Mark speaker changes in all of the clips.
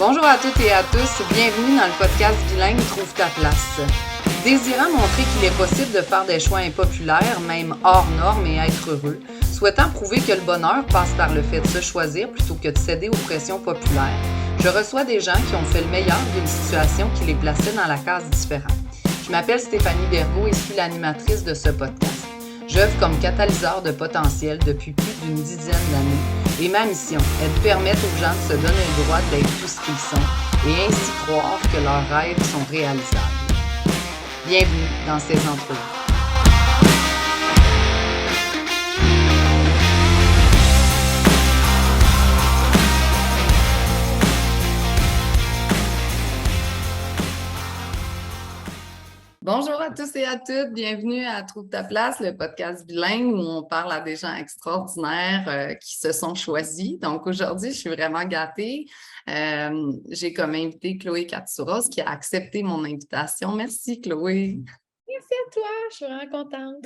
Speaker 1: Bonjour à toutes et à tous, bienvenue dans le podcast Bilingue Trouve ta place. Désirant montrer qu'il est possible de faire des choix impopulaires, même hors normes et être heureux, souhaitant prouver que le bonheur passe par le fait de se choisir plutôt que de céder aux pressions populaires, je reçois des gens qui ont fait le meilleur d'une situation qui les plaçait dans la case différente. Je m'appelle Stéphanie Bergaud et suis l'animatrice de ce podcast. J'œuvre comme catalyseur de potentiel depuis plus d'une dizaine d'années et ma mission est de permettre aux gens de se donner le droit d'être tout ce qu'ils sont et ainsi croire que leurs rêves sont réalisables. Bienvenue dans ces entrevues. Bonjour à tous et à toutes, bienvenue à Trouve ta place, le podcast bilingue où on parle à des gens extraordinaires qui se sont choisis. Donc aujourd'hui, je suis vraiment gâtée. J'ai comme invité Chloé Katsouros qui a accepté mon invitation. Merci Chloé.
Speaker 2: Merci à toi, je suis vraiment contente.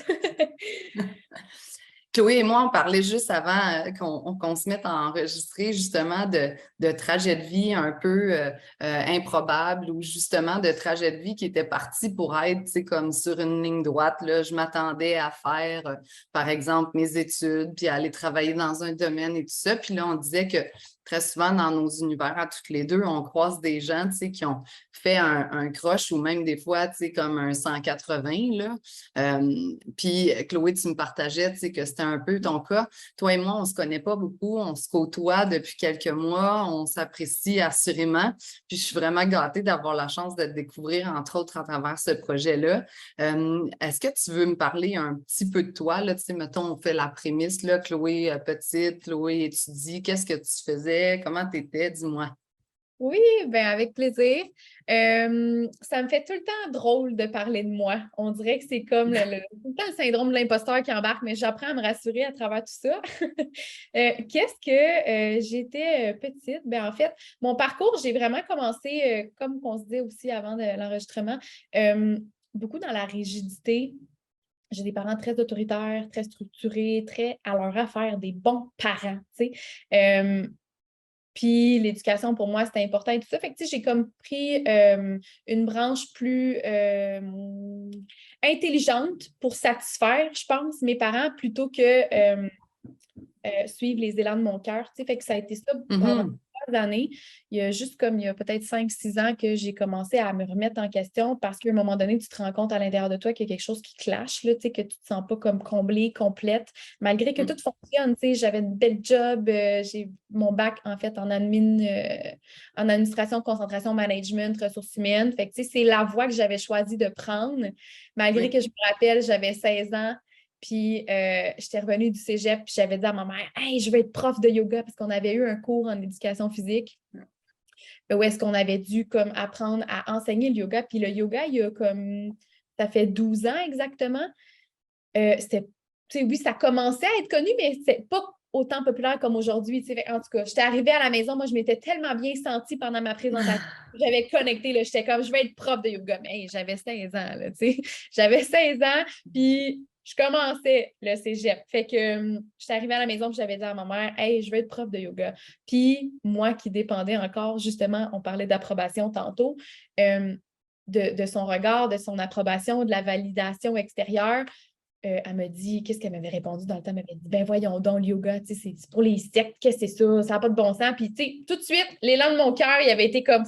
Speaker 1: Chloé et moi, on parlait juste avant qu'on se mette à enregistrer justement de trajets de vie un peu improbables ou justement de trajets de vie qui étaient partis pour être, tu sais, comme sur une ligne droite. Là, je m'attendais à faire, par exemple, mes études, puis aller travailler dans un domaine et tout ça. Puis là, on disait que très souvent, dans nos univers à toutes les deux, on croise des gens, tu sais, qui ont fait un croche ou même des fois, tu sais, comme un 180, là. Puis, Chloé, tu me partageais, tu sais, que c'était un peu ton cas. Toi et moi, on ne se connaît pas beaucoup, on se côtoie depuis quelques mois, on s'apprécie assurément. Puis, je suis vraiment gâtée d'avoir la chance de te découvrir, entre autres, à travers ce projet-là. Est-ce que tu veux me parler un petit peu de toi, là? Tu sais, mettons, on fait la prémisse, là, Chloé petite, Chloé étudie, qu'est-ce que tu faisais? Comment tu étais? Dis-moi.
Speaker 2: Oui, bien avec plaisir. Ça me fait tout le temps drôle de parler de moi. On dirait que c'est comme tout le temps le syndrome de l'imposteur qui embarque, mais j'apprends à me rassurer à travers tout ça. Qu'est-ce que j'étais petite? Ben, en fait, mon parcours, j'ai vraiment commencé, comme on se disait aussi avant de l'enregistrement, beaucoup dans la rigidité. J'ai des parents très autoritaires, très structurés, très à leur affaire, des bons parents, tu sais. Puis l'éducation, pour moi, c'était important et tout ça. Fait que, tu sais, j'ai comme pris une branche plus intelligente pour satisfaire, je pense, mes parents plutôt que suivre les élans de mon cœur. Tu sais, fait que ça a été ça pendant plusieurs années. Il y a peut-être 5-6 ans que j'ai commencé à me remettre en question parce qu'à un moment donné, tu te rends compte à l'intérieur de toi qu'il y a quelque chose qui clash, là, tu sais, que tu ne te sens pas comme comblée, complète, malgré que tout fonctionne. Tu sais, j'avais une belle job, j'ai mon bac en fait en en administration, concentration, management, ressources humaines. Fait que, tu sais, c'est la voie que j'avais choisi de prendre, malgré que je me rappelle, j'avais 16 ans. Puis, j'étais revenue du cégep, puis j'avais dit à ma mère, « Hey, je veux être prof de yoga » parce qu'on avait eu un cours en éducation physique où est-ce qu'on avait dû comme apprendre à enseigner le yoga. Puis le yoga, ça fait 12 ans exactement. C'était, tu sais, oui, ça commençait à être connu, mais c'est pas autant populaire comme aujourd'hui. Tu sais. En tout cas, j'étais arrivée à la maison, moi, je m'étais tellement bien sentie pendant ma présentation. J'avais connecté, là, j'étais comme, je vais être prof de yoga. Mais hey, j'avais 16 ans, là, tu sais. J'avais 16 ans, puis je commençais le cégep. Fait que j'étais arrivée à la maison, puis j'avais dit à ma mère, hey, je veux être prof de yoga. Puis moi qui dépendais encore, justement, on parlait d'approbation tantôt, de son regard, de son approbation, de la validation extérieure. Elle me dit, qu'est-ce qu'elle m'avait répondu dans le temps? Elle m'avait dit, ben voyons donc, le yoga, c'est pour les sectes, qu'est-ce que c'est ça? Ça n'a pas de bon sens. Puis, tu sais, tout de suite, l'élan de mon cœur, il avait été comme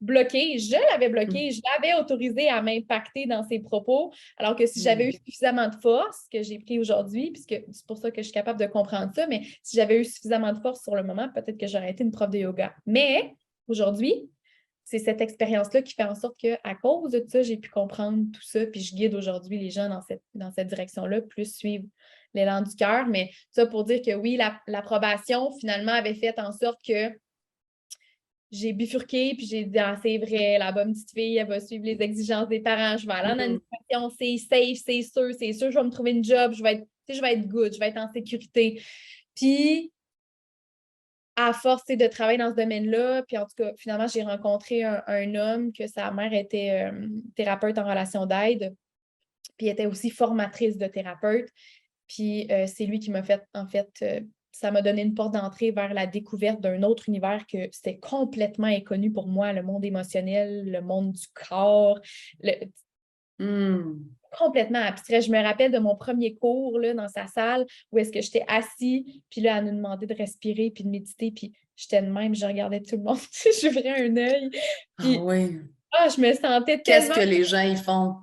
Speaker 2: bloqué. Je l'avais bloqué, je l'avais autorisé à m'impacter dans ses propos. Alors que si j'avais eu suffisamment de force, que j'ai pris aujourd'hui, puisque c'est pour ça que je suis capable de comprendre ça, mais si j'avais eu suffisamment de force sur le moment, peut-être que j'aurais été une prof de yoga. Mais aujourd'hui, c'est cette expérience-là qui fait en sorte qu'à cause de ça, j'ai pu comprendre tout ça, puis je guide aujourd'hui les gens dans cette direction-là, plus suivre l'élan du cœur. Mais ça pour dire que oui, l'approbation, finalement, avait fait en sorte que j'ai bifurqué, puis j'ai dit, ah, c'est vrai, la bonne petite fille, elle va suivre les exigences des parents, je vais aller en administration, c'est safe, c'est sûr, je vais me trouver une job, je vais être good, je vais être en sécurité. Puis, à force de travailler dans ce domaine-là, puis en tout cas, finalement, j'ai rencontré un homme que sa mère était thérapeute en relation d'aide, puis était aussi formatrice de thérapeute. Puis c'est lui qui m'a fait, en fait, ça m'a donné une porte d'entrée vers la découverte d'un autre univers que c'était complètement inconnu pour moi, le monde émotionnel, le monde du corps, complètement abstrait. Je me rappelle de mon premier cours là, dans sa salle où est-ce que j'étais assis, puis là, elle nous demandait de respirer puis de méditer, puis j'étais de même, je regardais tout le monde, j'ouvrais un œil,
Speaker 1: Ah
Speaker 2: puis
Speaker 1: oui.
Speaker 2: je me sentais
Speaker 1: Qu'est-ce
Speaker 2: tellement...
Speaker 1: que les gens y font?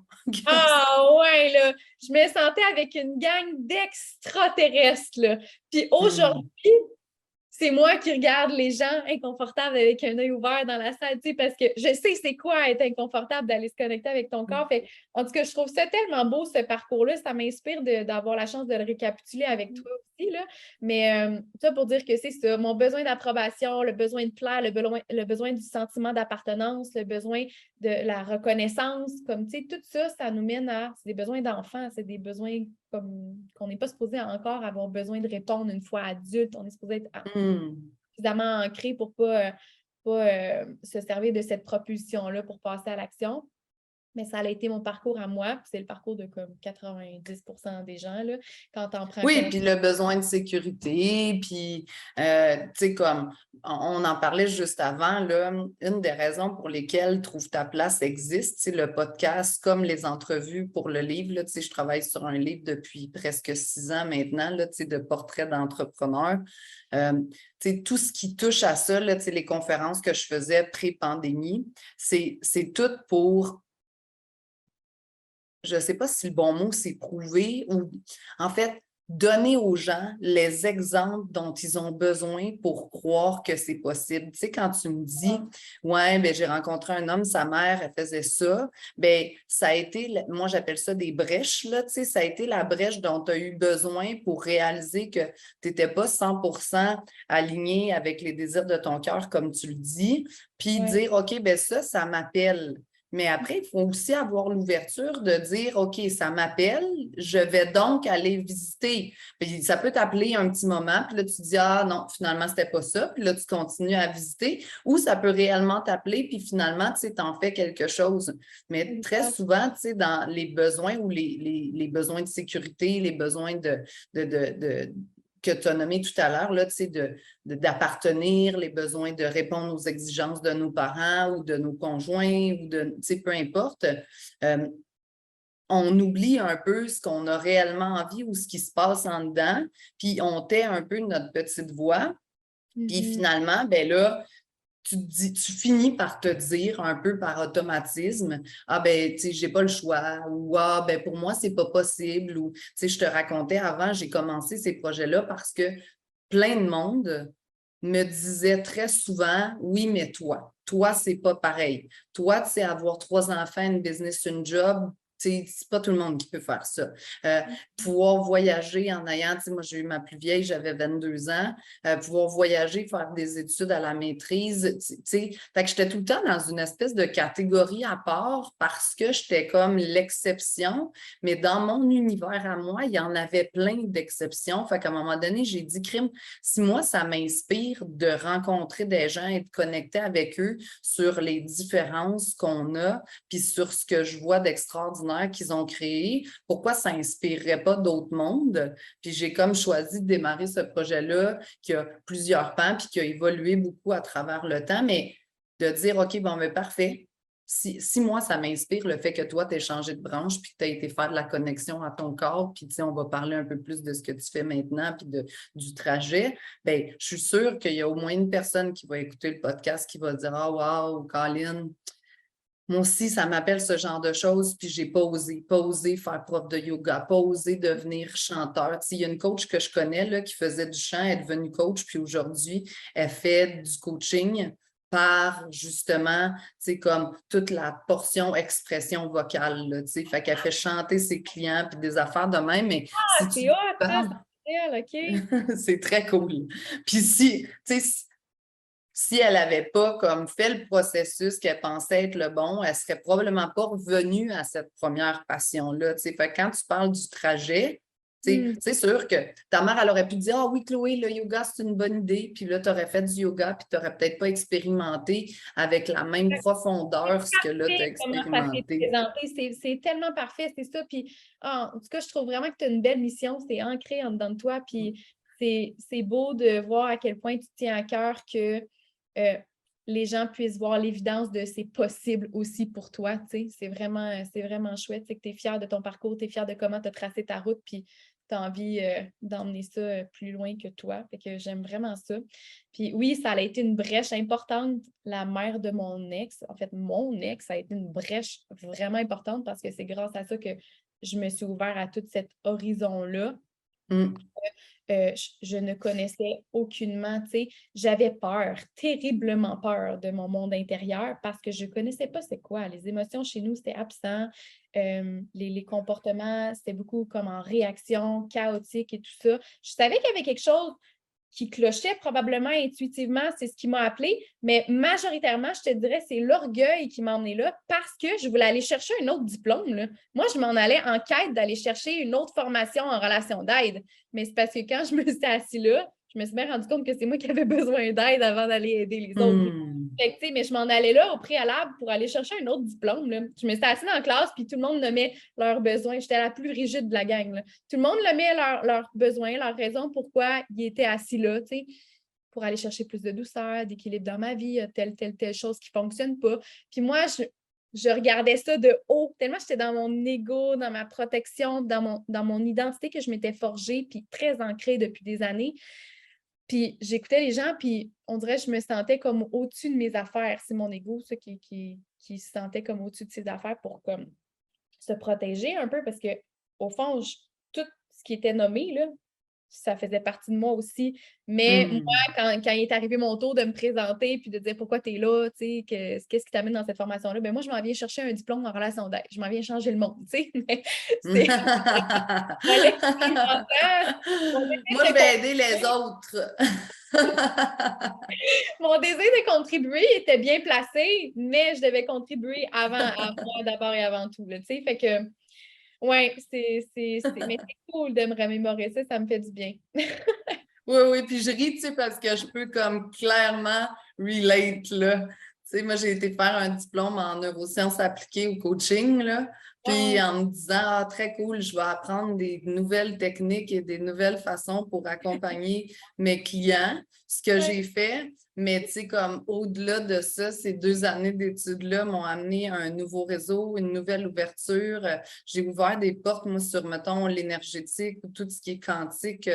Speaker 2: Ah ouais, là, je me sentais avec une gang d'extraterrestres, là. Puis aujourd'hui, c'est moi qui regarde les gens inconfortables avec un œil ouvert dans la salle, tu sais, parce que je sais c'est quoi être inconfortable d'aller se connecter avec ton corps. Fait, en tout cas, je trouve ça tellement beau, ce parcours-là. Ça m'inspire d'avoir la chance de le récapituler avec toi aussi, là. Mais ça pour dire que c'est ça, mon besoin d'approbation, le besoin de plaire, le besoin du sentiment d'appartenance, le besoin de la reconnaissance, comme, tu sais, tout ça, ça nous mène à... C'est des besoins d'enfants, c'est des besoins comme qu'on n'est pas supposé encore avoir besoin de répondre une fois adulte. On est supposé être suffisamment ancré pour pas se servir de cette propulsion-là pour passer à l'action. Mais ça a été mon parcours à moi, puis c'est le parcours de comme 90% des gens, là, quand on prend
Speaker 1: Oui,
Speaker 2: compte.
Speaker 1: puis le besoin de sécurité, puis, tu sais, comme on en parlait juste avant, là, une des raisons pour lesquelles Trouve ta place existe, c'est le podcast comme les entrevues pour le livre, là, tu sais, je travaille sur un livre depuis presque 6 ans maintenant, là, tu sais, de portraits d'entrepreneurs. Tu sais, tout ce qui touche à ça, là, tu sais, les conférences que je faisais pré-pandémie, c'est tout pour... Je ne sais pas si le bon mot c'est prouver ou en fait donner aux gens les exemples dont ils ont besoin pour croire que c'est possible. Tu sais, quand tu me dis ouais, ben j'ai rencontré un homme, sa mère, elle faisait ça, ben ça a été, moi j'appelle ça des brèches, là, tu sais, ça a été la brèche dont tu as eu besoin pour réaliser que tu n'étais pas 100% aligné avec les désirs de ton cœur, comme tu le dis, puis dire OK, ben ça m'appelle. Mais après, il faut aussi avoir l'ouverture de dire, OK, ça m'appelle, je vais donc aller visiter. Puis ça peut t'appeler un petit moment, puis là, tu dis, ah non, finalement, c'était pas ça. Puis là, tu continues à visiter. Ou ça peut réellement t'appeler, puis finalement, tu sais, t'en fais quelque chose. Mais très souvent, tu sais, dans les besoins ou les besoins de sécurité, les besoins que tu as nommé tout à l'heure, là, tu sais, d'appartenir, les besoins de répondre aux exigences de nos parents ou de nos conjoints ou de, tu sais, peu importe. On oublie un peu ce qu'on a réellement envie ou ce qui se passe en dedans, puis on tait un peu notre petite voix. Puis finalement, ben là, tu finis par te dire un peu par automatisme, ah ben, tu sais, j'ai pas le choix, ou ah ben, pour moi, c'est pas possible, ou tu sais, je te racontais avant, j'ai commencé ces projets-là parce que plein de monde me disait très souvent, oui, mais toi, c'est pas pareil. Toi, tu sais, avoir 3 enfants, une business, une job, c'est pas tout le monde qui peut faire ça. Pouvoir voyager en ayant, moi j'ai eu ma plus vieille, j'avais 22 ans, pouvoir voyager, faire des études à la maîtrise, fait que j'étais tout le temps dans une espèce de catégorie à part parce que j'étais comme l'exception, mais dans mon univers à moi, il y en avait plein d'exceptions. Fait qu'à un moment donné, j'ai dit, crime, si moi, ça m'inspire de rencontrer des gens et de connecter avec eux sur les différences qu'on a, puis sur ce que je vois d'extraordinaire qu'ils ont créé, pourquoi ça n'inspirerait pas d'autres mondes? Puis j'ai comme choisi de démarrer ce projet-là qui a plusieurs pans puis qui a évolué beaucoup à travers le temps, mais de dire, OK, bon, mais parfait. Si moi, ça m'inspire le fait que toi, tu aies changé de branche puis que tu as été faire de la connexion à ton corps, puis on va parler un peu plus de ce que tu fais maintenant puis du trajet, bien, je suis sûre qu'il y a au moins une personne qui va écouter le podcast qui va dire « Ah, wow, Colin, moi aussi, ça m'appelle ce genre de choses, puis j'ai pas osé faire prof de yoga, pas osé devenir chanteur. Tu sais, il y a une coach que je connais là, qui faisait du chant, elle est devenue coach, puis aujourd'hui, elle fait du coaching par justement, tu sais, comme toute la portion expression vocale, là, tu sais, fait qu'elle fait chanter ses clients, puis des affaires de même, mais si tu
Speaker 2: C'est hot, ça,
Speaker 1: parles,
Speaker 2: OK.
Speaker 1: c'est très cool. Puis si, tu sais, si elle n'avait pas comme fait le processus qu'elle pensait être le bon, elle ne serait probablement pas revenue à cette première passion-là. Fait que quand tu parles du trajet, c'est sûr que ta mère, elle aurait pu dire « Ah oui, Chloé, le yoga, c'est une bonne idée. » Puis là, tu aurais fait du yoga, puis tu n'aurais peut-être pas expérimenté avec la même profondeur ce que là, tu as
Speaker 2: Comment ça s'est
Speaker 1: expérimenté.
Speaker 2: présenté. C'est tellement parfait, c'est ça. Puis, en tout cas, je trouve vraiment que tu as une belle mission. C'est ancré en dedans de toi. Puis, c'est beau de voir à quel point tu tiens à cœur que les gens puissent voir l'évidence de c'est possible aussi pour toi, tu sais. C'est vraiment chouette, c'est que tu es fière de ton parcours, tu es fière de comment tu as tracé ta route, puis tu as envie d'emmener ça plus loin que toi. Fait que j'aime vraiment ça. Puis oui, ça a été une brèche importante, la mère de mon ex. En fait, mon ex, ça a été une brèche vraiment importante parce que c'est grâce à ça que je me suis ouverte à tout cet horizon-là.
Speaker 1: Mm.
Speaker 2: Je ne connaissais aucunement, tu sais, j'avais peur, terriblement peur de mon monde intérieur parce que je ne connaissais pas c'est quoi. Les émotions chez nous, c'était absent. Les comportements, c'était beaucoup comme en réaction, chaotique et tout ça. Je savais qu'il y avait quelque chose qui clochait probablement intuitivement, c'est ce qui m'a appelée, mais majoritairement, je te dirais, c'est l'orgueil qui m'a emmenée là parce que je voulais aller chercher un autre diplôme, là. Moi, je m'en allais en quête d'aller chercher une autre formation en relation d'aide, mais c'est parce que quand je me suis assise là, je me suis bien rendu compte que c'est moi qui avais besoin d'aide avant d'aller aider les autres. Fait que, mais je m'en allais là au préalable pour aller chercher un autre diplôme, là. Je me suis assise en classe, puis tout le monde nommait leurs besoins. J'étais la plus rigide de la gang, là. Tout le monde nommait leurs besoins, leurs raisons pourquoi ils étaient assis là, tu sais, pour aller chercher plus de douceur, d'équilibre dans ma vie, telle chose qui ne fonctionne pas. Puis moi, je regardais ça de haut, tellement j'étais dans mon ego, dans ma protection, dans mon identité que je m'étais forgée, puis très ancrée depuis des années. Puis j'écoutais les gens, puis on dirait que je me sentais comme au-dessus de mes affaires. C'est mon ego, ça, qui se sentait comme au-dessus de ses affaires pour comme se protéger un peu, parce que au fond, tout ce qui était nommé, là, ça faisait partie de moi aussi. Mais moi, quand il est arrivé mon tour de me présenter puis de dire pourquoi tu es là, tu sais, qu'est-ce qui t'amène dans cette formation-là, ben moi, je m'en viens chercher un diplôme en relation d'aide. Je m'en viens changer le monde, tu sais. Mais c'est
Speaker 1: Moi, je vais aider les autres.
Speaker 2: mon désir de contribuer était bien placé, mais je devais contribuer à moi d'abord et avant tout, là, tu sais. Fait que, ouais, mais c'est cool de me remémorer ça, ça me fait du bien.
Speaker 1: Oui, puis je ris, tu sais, parce que je peux comme clairement relate, là. Tu sais, moi, j'ai été faire un diplôme en neurosciences appliquées au coaching, là. Puis en me disant, ah, très cool, je vais apprendre des nouvelles techniques et des nouvelles façons pour accompagner mes clients. Ce que j'ai fait, mais tu sais, comme au-delà de ça, ces 2 années d'études-là m'ont amené à un nouveau réseau, une nouvelle ouverture. J'ai ouvert des portes, moi, sur, mettons, l'énergétique ou tout ce qui est quantique.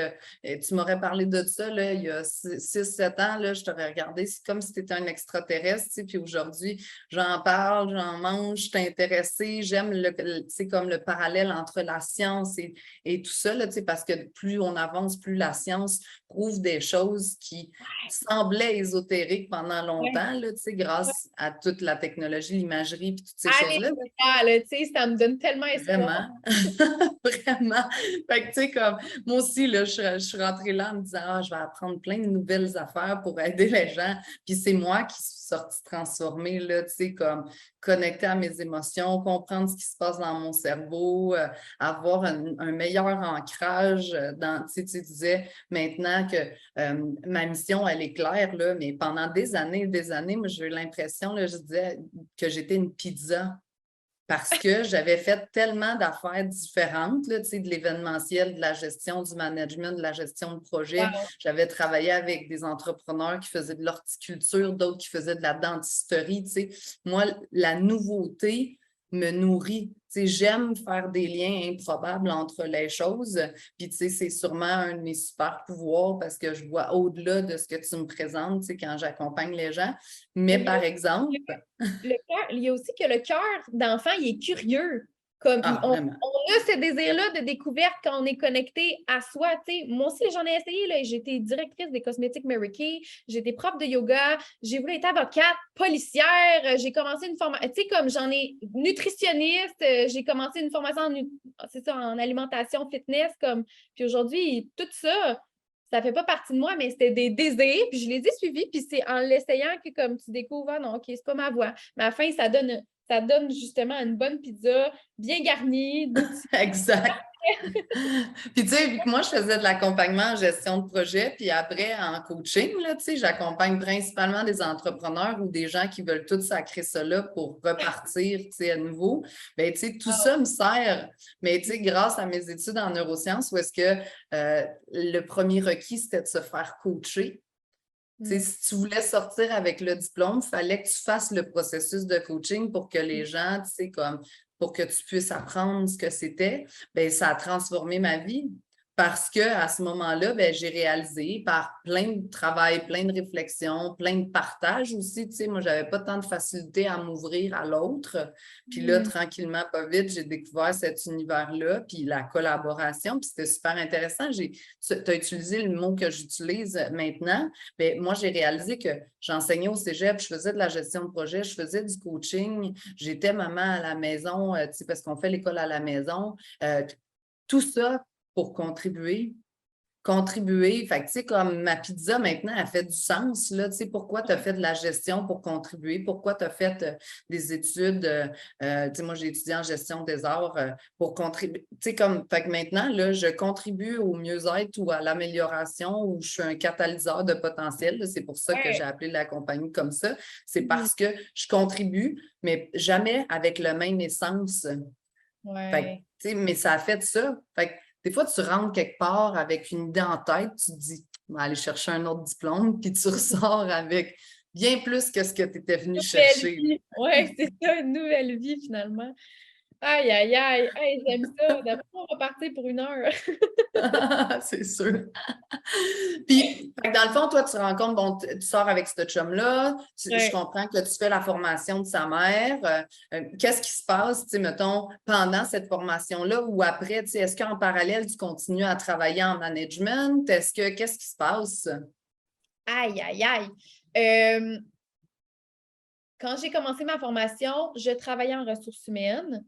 Speaker 1: Et tu m'aurais parlé de ça là, il y a 6-7 ans, là, je t'aurais regardé, c'est comme si tu étais un extraterrestre, tu sais, puis aujourd'hui, j'en parle, j'en mange, je suis intéressée, j'aime comme le parallèle entre la science et tout ça, là, tu sais, parce que plus on avance, plus la science prouve des choses qui semblaient ésotériques pendant longtemps, là, tu sais, grâce à toute la technologie, l'imagerie, puis toutes ces choses-là.
Speaker 2: Là, tu sais, ça me donne tellement espoir.
Speaker 1: Vraiment, vraiment. Fait que, tu sais, comme, moi aussi, là, je suis rentrée là en me disant, ah, je vais apprendre plein de nouvelles affaires pour aider les gens. Puis c'est moi qui suis sortie transformée, là, tu sais, comme connecter à mes émotions, comprendre ce qui se passe dans mon cerveau, avoir un meilleur ancrage dans, tu sais, tu disais maintenant que ma mission, elle est claire, là, mais pendant des années, moi, j'ai eu l'impression, là, je disais que j'étais une pizza. Parce que j'avais fait tellement d'affaires différentes, là, tu sais, de l'événementiel, de la gestion, du management, de la gestion de projet.
Speaker 2: Wow.
Speaker 1: J'avais travaillé avec des entrepreneurs qui faisaient de l'horticulture, d'autres qui faisaient de la dentisterie. Tu sais. Moi, la nouveauté me nourrit. Tu sais, j'aime faire des liens improbables entre les choses. Puis, tu sais, c'est sûrement un de mes super pouvoirs parce que je vois au-delà de ce que tu me présentes, tu sais, quand j'accompagne les gens. Mais par exemple,
Speaker 2: il y a aussi que le cœur d'enfant, il est curieux. Comme on a ce désir-là de découverte quand on est connecté à soi. T'sais. Moi aussi, j'en ai essayé. J'étais directrice des cosmétiques Mary Kay, j'étais prof de yoga, j'ai voulu être avocate, policière, j'ai commencé une formation, tu sais, comme j'en ai nutritionniste, j'ai commencé une formation en alimentation fitness. Puis aujourd'hui, tout ça, ça fait pas partie de moi, mais c'était des désirs, puis je les ai suivis, puis c'est en l'essayant que comme tu découvres, ah non, OK, c'est pas ma voie. Mais à la fin, ça donne ça donne justement une bonne pizza bien garnie.
Speaker 1: Exact. Puis tu sais, vu que moi, je faisais de l'accompagnement en gestion de projet, puis après, en coaching, là, tu sais, j'accompagne principalement des entrepreneurs ou des gens qui veulent tout sacrer ça là pour repartir, tu sais, à nouveau. Bien, tu sais, tout ça me sert. Mais tu sais, grâce à mes études en neurosciences, où est-ce que le premier requis, c'était de se faire coacher. Tu sais, si tu voulais sortir avec le diplôme, il fallait que tu fasses le processus de coaching pour que les gens, tu sais, comme pour que tu puisses apprendre ce que c'était. Bien, ça a transformé ma vie parce qu'à ce moment-là, bien, j'ai réalisé par plein de travail, plein de réflexions, plein de partages aussi. Tu sais, moi, je n'avais pas tant de facilité à m'ouvrir à l'autre. Puis là, tranquillement, pas vite, j'ai découvert cet univers-là, puis la collaboration, puis c'était super intéressant. Tu as utilisé le mot que j'utilise maintenant. Bien, moi, j'ai réalisé que j'enseignais au cégep, je faisais de la gestion de projet, je faisais du coaching, j'étais maman à la maison, tu sais, parce qu'on fait l'école à la maison. Tout ça pour contribuer. Fait que, tu sais, comme ma pizza, maintenant, elle fait du sens, là. Tu sais, pourquoi tu as fait de la gestion pour contribuer? Pourquoi tu as fait des études? Tu sais, moi, j'ai étudié en gestion des arts pour contribuer. Tu sais, comme, fait que maintenant, là, je contribue au mieux-être ou à l'amélioration ou je suis un catalyseur de potentiel. C'est pour ça que j'ai appelé la compagnie comme ça. C'est parce que je contribue, mais jamais avec le même essence. Fait que, tu sais, mais ça a fait ça. Fait que, des fois, tu rentres quelque part avec une idée en tête, tu te dis, on va aller chercher un autre diplôme, puis tu ressors avec bien plus que ce que tu étais venu chercher.
Speaker 2: Oui, c'est ça, une nouvelle vie finalement. Aïe, aïe, aïe, hey, j'aime ça. D'après moi, on va partir pour 1 heure.
Speaker 1: C'est sûr. Puis, dans le fond, toi, tu rencontres, bon, tu sors avec ce chum-là, je comprends que tu fais la formation de sa mère. Qu'est-ce qui se passe, tu sais, mettons, pendant cette formation-là ou après, tu sais, est-ce qu'en parallèle, tu continues à travailler en management? Qu'est-ce qui se passe?
Speaker 2: Aïe, aïe, aïe. Quand j'ai commencé ma formation, je travaillais en ressources humaines.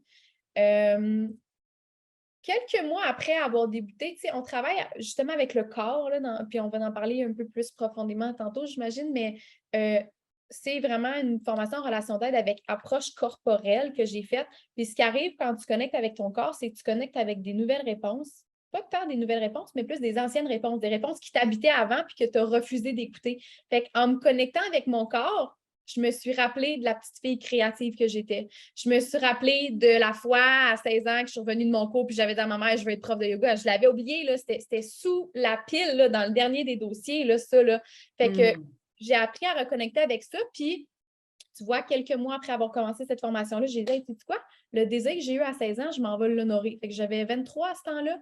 Speaker 2: Quelques mois après avoir débuté, tu sais, on travaille justement avec le corps, là, puis on va en parler un peu plus profondément tantôt, j'imagine, mais c'est vraiment une formation en relation d'aide avec approche corporelle que j'ai faite. Puis ce qui arrive quand tu connectes avec ton corps, c'est que tu connectes avec des nouvelles réponses. Pas tant des nouvelles réponses, mais plus des anciennes réponses, des réponses qui t'habitaient avant puis que tu as refusé d'écouter. Fait qu'en me connectant avec mon corps, je me suis rappelée de la petite fille créative que j'étais. Je me suis rappelée de la fois à 16 ans que je suis revenue de mon cours puis j'avais dit à ma mère, je veux être prof de yoga. Je l'avais oublié, là, c'était sous la pile là, dans le dernier des dossiers, là, ça. Là. Fait que j'ai appris à reconnecter avec ça. Puis, tu vois, quelques mois après avoir commencé cette formation-là, j'ai dit, hey, tu sais quoi? Le désir que j'ai eu à 16 ans, je m'en vais l'honorer. Fait que j'avais 23 à ce temps-là.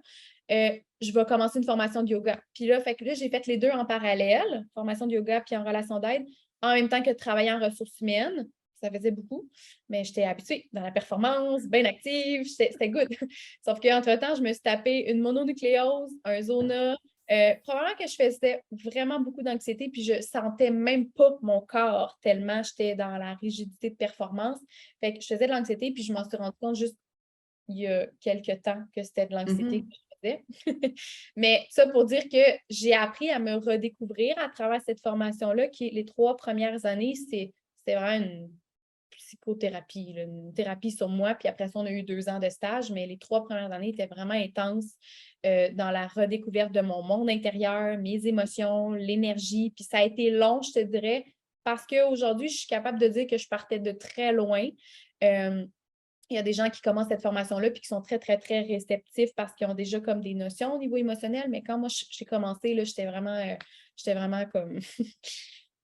Speaker 2: Je vais commencer une formation de yoga. Puis là, fait que là, j'ai fait les deux en parallèle, formation de yoga puis en relation d'aide, en même temps que de travailler en ressources humaines. Ça faisait beaucoup, mais j'étais habituée dans la performance, bien active, c'était good. Sauf qu'entre-temps, je me suis tapé une mononucléose, un zona. Probablement que je faisais vraiment beaucoup d'anxiété, puis je sentais même pas mon corps tellement j'étais dans la rigidité de performance. Fait que je faisais de l'anxiété, puis je m'en suis rendu compte juste il y a quelques temps que c'était de l'anxiété que je faisais. Mais ça pour dire que j'ai appris à me redécouvrir à travers cette formation-là, qui les 3 premières années, c'est vraiment une psychothérapie, là, une thérapie sur moi. Puis après ça, on a eu 2 ans de stage, mais les 3 premières années étaient vraiment intenses dans la redécouverte de mon monde intérieur, mes émotions, l'énergie. Puis ça a été long, je te dirais, parce qu'aujourd'hui, je suis capable de dire que je partais de très loin. Il y a des gens qui commencent cette formation-là puis qui sont très, très, très réceptifs parce qu'ils ont déjà comme des notions au niveau émotionnel. Mais quand moi, j'ai commencé, là, j'étais vraiment comme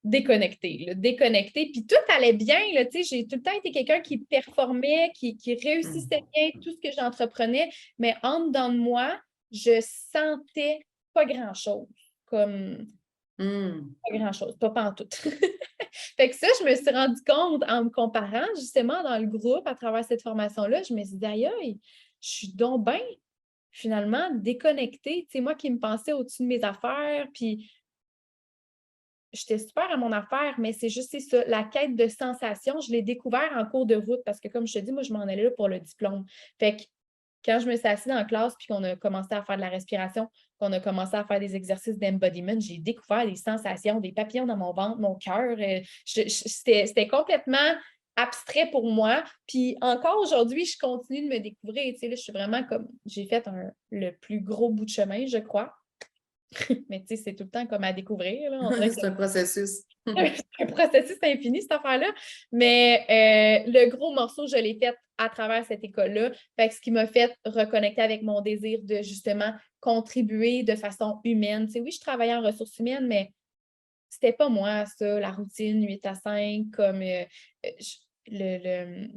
Speaker 2: déconnectée. Puis tout allait bien. Là, j'ai tout le temps été quelqu'un qui performait, qui réussissait bien tout ce que j'entreprenais. Mais en dedans de moi, je sentais pas grand-chose. Comme pas grand-chose, pas pantoute. Fait que ça, je me suis rendu compte en me comparant justement dans le groupe à travers cette formation-là. Je me suis dit, aïe, je suis donc bien finalement déconnectée. Tu sais, moi qui me pensais au-dessus de mes affaires, puis j'étais super à mon affaire, mais c'est juste ça, la quête de sensation, je l'ai découvert en cours de route parce que comme je te dis, moi, je m'en allais là pour le diplôme. Fait que quand je me suis assise dans la classe puis qu'on a commencé à faire de la respiration, qu'on a commencé à faire des exercices d'embodiment, j'ai découvert des sensations, des papillons dans mon ventre, mon cœur. C'était complètement abstrait pour moi. Puis encore aujourd'hui, je continue de me découvrir. Tu sais, là, je suis vraiment comme, j'ai fait le plus gros bout de chemin, je crois. Mais tu sais, c'est tout le temps comme à découvrir. Là. On dirait que
Speaker 1: C'est un processus.
Speaker 2: c'est un processus infini, cette affaire-là. Mais le gros morceau, je l'ai fait à travers cette école-là. Fait que ce qui m'a fait reconnecter avec mon désir de justement contribuer de façon humaine. Tu sais, oui, je travaillais en ressources humaines, mais c'était pas moi, ça, la routine 8 à 5, comme le,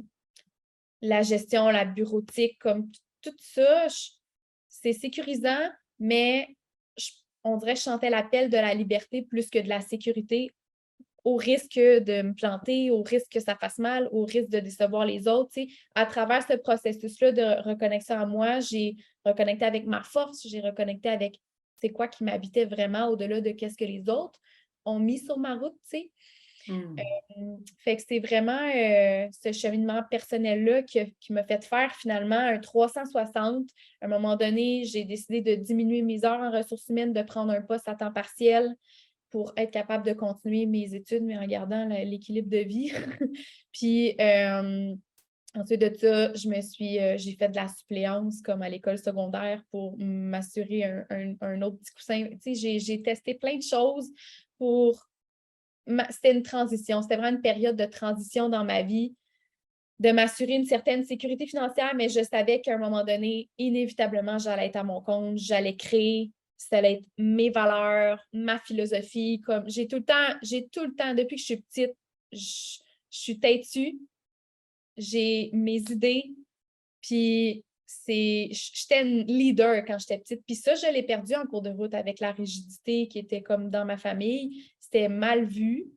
Speaker 2: la gestion, la bureautique, comme tout ça, c'est sécurisant, mais on dirait que je sentais l'appel de la liberté plus que de la sécurité, au risque de me planter, au risque que ça fasse mal, au risque de décevoir les autres. Tu sais. À travers ce processus-là de reconnexion à moi, j'ai reconnecté avec ma force, j'ai reconnecté avec c'est quoi qui m'habitait vraiment au-delà de qu'est-ce que les autres ont mis sur ma route, tu sais. Fait que c'est vraiment ce cheminement personnel-là qui m'a fait faire finalement un 360. À un moment donné, j'ai décidé de diminuer mes heures en ressources humaines, de prendre un poste à temps partiel pour être capable de continuer mes études, mais en gardant l'équilibre de vie. Puis ensuite de ça, j'ai fait de la suppléance comme à l'école secondaire pour m'assurer un autre petit coussin. Tu sais, j'ai testé plein de choses pour c'était une transition. C'était vraiment une période de transition dans ma vie, de m'assurer une certaine sécurité financière, mais je savais qu'à un moment donné, inévitablement, j'allais être à mon compte, j'allais créer, ça allait être mes valeurs, ma philosophie. Comme j'ai tout le temps, depuis que je suis petite, je suis têtue, j'ai mes idées, puis j'étais une leader quand j'étais petite. Puis ça, je l'ai perdu en cours de route avec la rigidité qui était comme dans ma famille. C'était mal vu.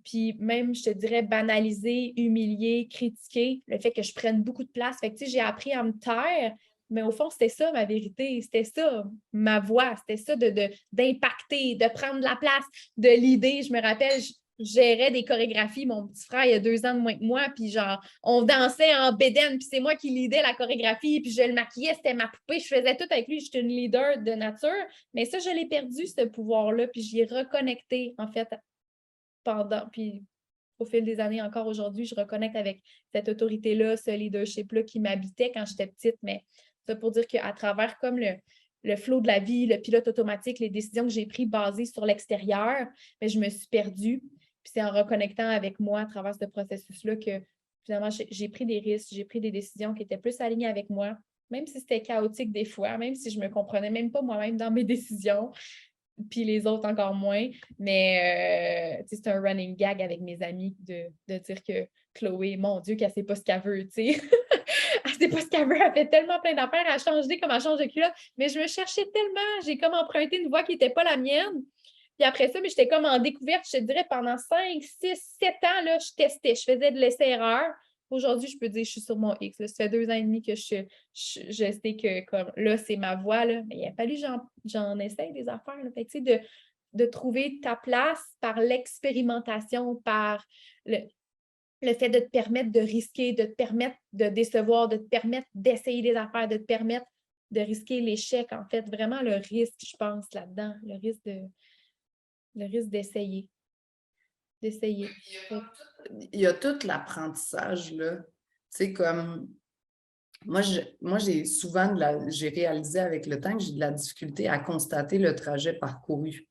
Speaker 2: Puis même, je te dirais, banaliser, humilier, critiquer, le fait que je prenne beaucoup de place. Fait que, tu sais, j'ai appris à me taire, mais au fond, c'était ça ma vérité, c'était ça ma voix, c'était ça d'impacter, de prendre la place, de l'idée. Je me rappelle, je gérais des chorégraphies. Mon petit frère, il a 2 ans de moins que moi, puis genre, on dansait en bédaine, puis c'est moi qui lidais la chorégraphie, puis je le maquillais, c'était ma poupée, je faisais tout avec lui, j'étais une leader de nature. Mais ça, je l'ai perdu, ce pouvoir-là, puis j'y ai reconnecté, en fait, puis au fil des années, encore aujourd'hui, je reconnecte avec cette autorité-là, ce leadership-là qui m'habitait quand j'étais petite. Mais ça pour dire qu'à travers comme le flow de la vie, le pilote automatique, les décisions que j'ai prises basées sur l'extérieur, mais je me suis perdue. Puis c'est en reconnectant avec moi à travers ce processus-là que finalement, j'ai pris des risques, j'ai pris des décisions qui étaient plus alignées avec moi, même si c'était chaotique des fois, même si je ne me comprenais même pas moi-même dans mes décisions puis les autres encore moins. Mais c'est un running gag avec mes amis de dire que Chloé, mon Dieu, qu'elle ne sait pas ce qu'elle veut, tu sais. Elle ne sait pas ce qu'elle veut, elle fait tellement plein d'affaires, elle change d'idée comme elle change de culotte. Mais je me cherchais tellement, j'ai comme emprunté une voie qui n'était pas la mienne. Puis après ça, j'étais comme en découverte, je te dirais, pendant 5, 6, 7 ans, là, je testais, je faisais de l'essai-erreur. Aujourd'hui, je peux dire que je suis sur mon X. Là. Ça fait 2 ans et demi que je sais que comme là, c'est ma voie. Là. Mais il a fallu que j'en essaye des affaires. Là. Fait que, de trouver ta place par l'expérimentation, par le fait de te permettre de risquer, de te permettre de décevoir, de te permettre d'essayer des affaires, de te permettre de risquer l'échec. En fait, vraiment le risque, je pense, là-dedans. Le risque d'essayer. D'essayer.
Speaker 1: Il y a tout l'apprentissage, là. Tu sais, comme moi, j'ai souvent j'ai réalisé avec le temps que j'ai de la difficulté à constater le trajet parcouru.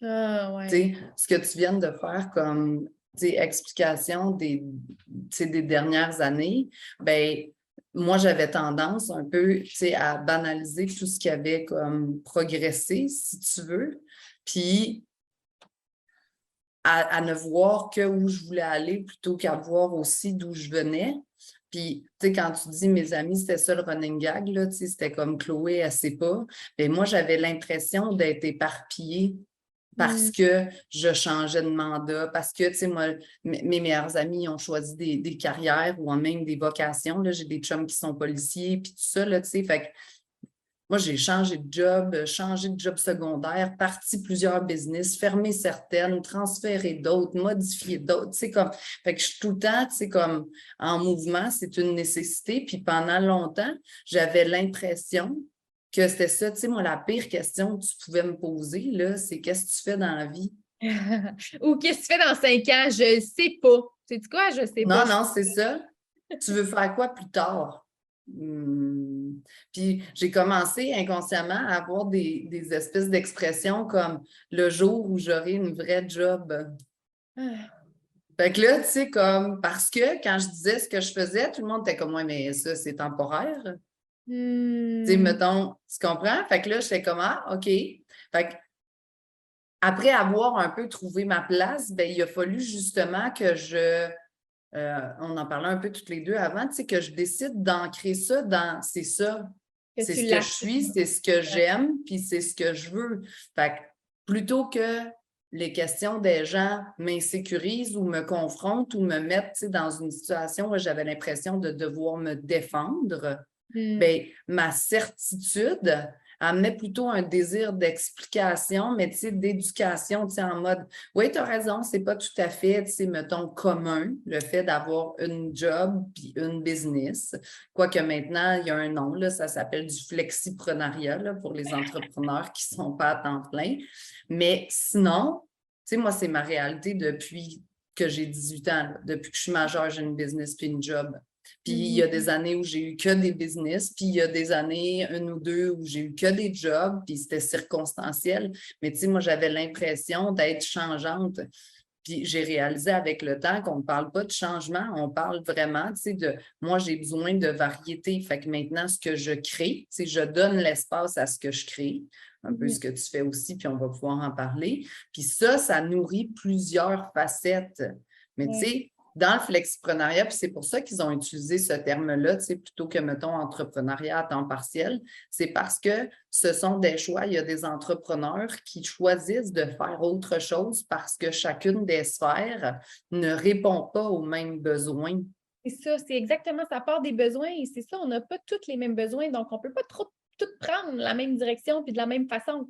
Speaker 2: Ah, ouais.
Speaker 1: Tu sais, ce que tu viens de faire comme explication des dernières années, ben moi, j'avais tendance un peu à banaliser tout ce qui avait comme progressé, si tu veux, puis à ne voir que où je voulais aller plutôt qu'à voir aussi d'où je venais. Puis, tu sais, quand tu dis mes amis, c'était ça le running gag, là, tu sais, c'était comme Chloé, elle sait pas. Bien, moi, j'avais l'impression d'être éparpillée parce que je changeais de mandat, parce que, tu sais, moi, mes meilleurs amis ont choisi des carrières ou même des vocations. Là, j'ai des chums qui sont policiers, puis tout ça, là, tu sais, fait que moi, j'ai changé de job secondaire, parti plusieurs business, fermé certaines, transféré d'autres, modifié d'autres. Tu sais, comme, fait que je suis tout le temps, tu sais, comme en mouvement, c'est une nécessité. Puis pendant longtemps, j'avais l'impression que c'était ça. Tu sais, moi, la pire question que tu pouvais me poser, là, c'est qu'est-ce que tu fais dans la vie?
Speaker 2: Ou qu'est-ce que tu fais dans 5 ans? Je ne sais pas. Sais-tu quoi? Je ne sais pas.
Speaker 1: Non, non, c'est ça. Tu veux faire quoi plus tard? Puis j'ai commencé inconsciemment à avoir des espèces d'expressions comme le jour où j'aurai une vraie job.
Speaker 2: Ah.
Speaker 1: Fait que là, tu sais, comme parce que quand je disais ce que je faisais, tout le monde était comme ouais, mais ça, c'est temporaire. Tu sais, mettons, tu comprends? Fait que là, j'étais comme ah, OK. Fait que après avoir un peu trouvé ma place, ben, il a fallu justement que on en parlait un peu toutes les deux avant, tu sais, que je décide d'ancrer ça dans c'est ça.
Speaker 2: Que
Speaker 1: C'est
Speaker 2: tu
Speaker 1: ce que je suis,
Speaker 2: l'assumes.
Speaker 1: c'est ce que j'aime, puis c'est ce que je veux. Fait que plutôt que les questions des gens m'insécurisent ou me confrontent ou me mettent tu sais, dans une situation où j'avais l'impression de devoir me défendre, bien, ma certitude amenait plutôt un désir d'explication, mais tu sais, d'éducation, tu sais, en mode, oui, tu as raison, c'est pas tout à fait, tu sais, mettons, commun, le fait d'avoir une job puis une business. Quoique maintenant, il y a un nom, là, ça s'appelle du flexiprenariat, là, pour les entrepreneurs qui sont pas à temps plein. Mais sinon, tu sais, moi, c'est ma réalité depuis que j'ai 18 ans, là. Depuis que je suis majeure, j'ai une business puis une job. Puis il y a des années où j'ai eu que des business, puis il y a des années, une ou deux, où j'ai eu que des jobs, puis c'était circonstanciel. Mais tu sais, moi, j'avais l'impression d'être changeante. Puis j'ai réalisé avec le temps qu'on ne parle pas de changement, on parle vraiment, tu sais, de moi, j'ai besoin de variété. Fait que maintenant, ce que je crée, tu sais, je donne l'espace à ce que je crée, un peu ce que tu fais aussi, puis on va pouvoir en parler. Puis ça nourrit plusieurs facettes. Mais tu sais, dans le flexiprenariat, puis c'est pour ça qu'ils ont utilisé ce terme-là, tu sais, plutôt que, mettons, entrepreneuriat à temps partiel, c'est parce que ce sont des choix. Il y a des entrepreneurs qui choisissent de faire autre chose parce que chacune des sphères ne répond pas aux mêmes besoins.
Speaker 2: C'est ça, c'est exactement, ça part des besoins et c'est ça, on n'a pas tous les mêmes besoins, donc on ne peut pas trop tout prendre la même direction puis de la même façon.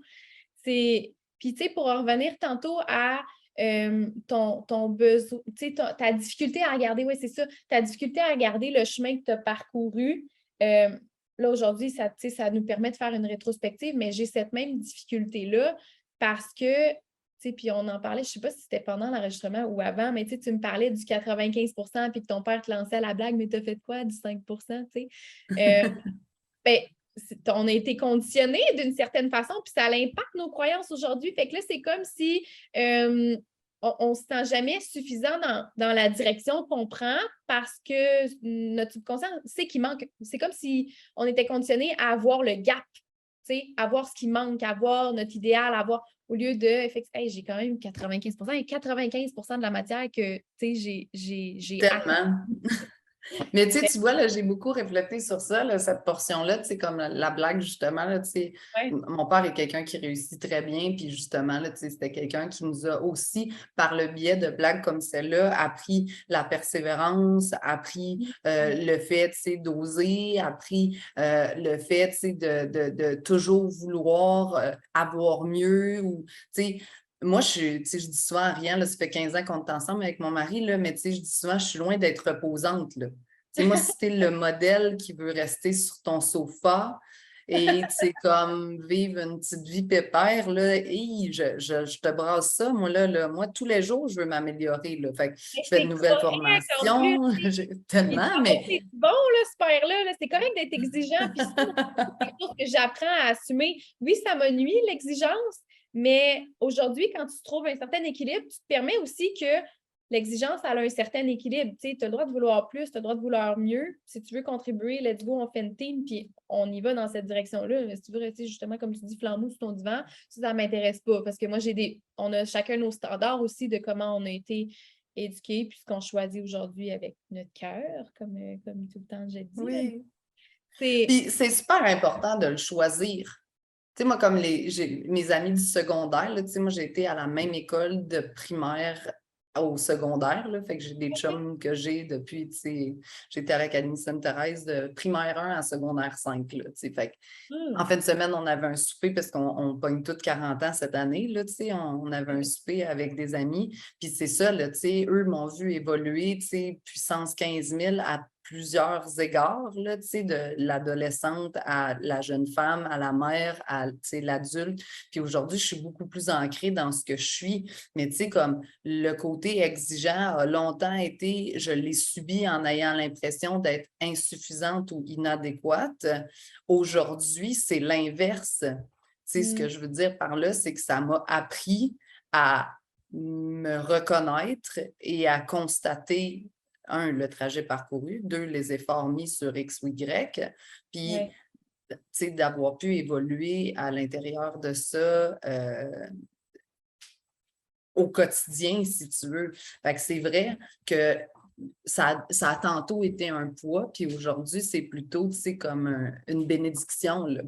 Speaker 2: Puis, tu sais, pour en revenir tantôt à ton besoin, tu sais, ta difficulté à regarder, oui, c'est ça, ta difficulté à regarder le chemin que tu as parcouru. Là, aujourd'hui, ça, ça nous permet de faire une rétrospective, mais j'ai cette même difficulté-là parce que, tu sais, puis on en parlait, je ne sais pas si c'était pendant l'enregistrement ou avant, mais tu sais, tu me parlais du 95 puis que ton père te lançait la blague, mais tu as fait quoi du 5 tu sais? Ben, on a été conditionnés d'une certaine façon, puis ça impacte nos croyances aujourd'hui. Fait que là, c'est comme si on ne se sent jamais suffisant dans la direction qu'on prend parce que notre subconscient sait qu'il manque. C'est comme si on était conditionné à avoir le gap, à voir ce qui manque, à voir notre idéal, à voir au lieu de hey, j'ai quand même 95 et 95 de la matière que j'ai
Speaker 1: Tellement. Mais tu sais, tu vois, là, j'ai beaucoup réfléchi sur ça, là, cette portion-là, tu sais, comme la blague, justement, là, tu sais, mon père est quelqu'un qui réussit très bien, puis justement, là, tu sais, c'était quelqu'un qui nous a aussi, par le biais de blagues comme celle-là, appris la persévérance, appris le fait, tu sais, d'oser, appris le fait, tu sais, de toujours vouloir avoir mieux, ou, tu sais, moi, je dis souvent à Ariane, là, ça fait 15 ans qu'on est ensemble avec mon mari, là, mais je dis souvent, je suis loin d'être reposante. Là. Moi, si tu es le modèle qui veut rester sur ton sofa et comme vivre une petite vie pépère, là, je te brasse ça. Moi, moi, tous les jours, je veux m'améliorer. Fait que je fais de nouvelles formations. Tellement, mais.
Speaker 2: C'est bon, là, ce père-là. Là, c'est correct d'être exigeant. Puis c'est quelque chose que j'apprends à assumer. Oui, ça me nuit, l'exigence. Mais aujourd'hui, quand tu trouves un certain équilibre, tu te permets aussi que l'exigence, elle a un certain équilibre. Tu as le droit de vouloir plus, tu as le droit de vouloir mieux. Si tu veux contribuer, let's go, on fait une team, puis on y va dans cette direction-là. Mais si tu veux rester justement, comme tu dis, flambeau sur ton divan, ça ne m'intéresse pas. Parce que moi, on a chacun nos standards aussi de comment on a été éduqués, puis ce qu'on choisit aujourd'hui avec notre cœur, comme tout le temps j'ai dit.
Speaker 1: Oui. Puis c'est super important de le choisir. Tu sais, moi, comme mes amis du secondaire, là, tu sais, moi, j'ai été à la même école de primaire au secondaire, là, fait que j'ai des chums que j'ai depuis, tu sais, j'étais à l'Académie Sainte-Thérèse de primaire 1 à secondaire 5, là, tu sais, fait que, en fin de semaine, on avait un souper parce qu'on pogne toutes 40 ans cette année, là, tu sais, on avait un souper avec des amis, puis c'est ça, là, tu sais, eux m'ont vu évoluer, tu sais, puissance 15 000 à plusieurs égards, là, tu sais, de l'adolescente à la jeune femme, à la mère, à, tu sais, l'adulte. Puis aujourd'hui, je suis beaucoup plus ancrée dans ce que je suis. Mais tu sais, comme le côté exigeant a longtemps été, je l'ai subi en ayant l'impression d'être insuffisante ou inadéquate. Aujourd'hui, c'est l'inverse. Tu sais, ce que je veux dire par là, c'est que ça m'a appris à me reconnaître et à constater, un, le trajet parcouru, deux, les efforts mis sur X ou Y, puis
Speaker 2: Ouais.
Speaker 1: tu sais, d'avoir pu évoluer à l'intérieur de ça au quotidien, si tu veux. Fait que c'est vrai que ça a tantôt été un poids, puis aujourd'hui, c'est plutôt, tu sais, comme une bénédiction, là.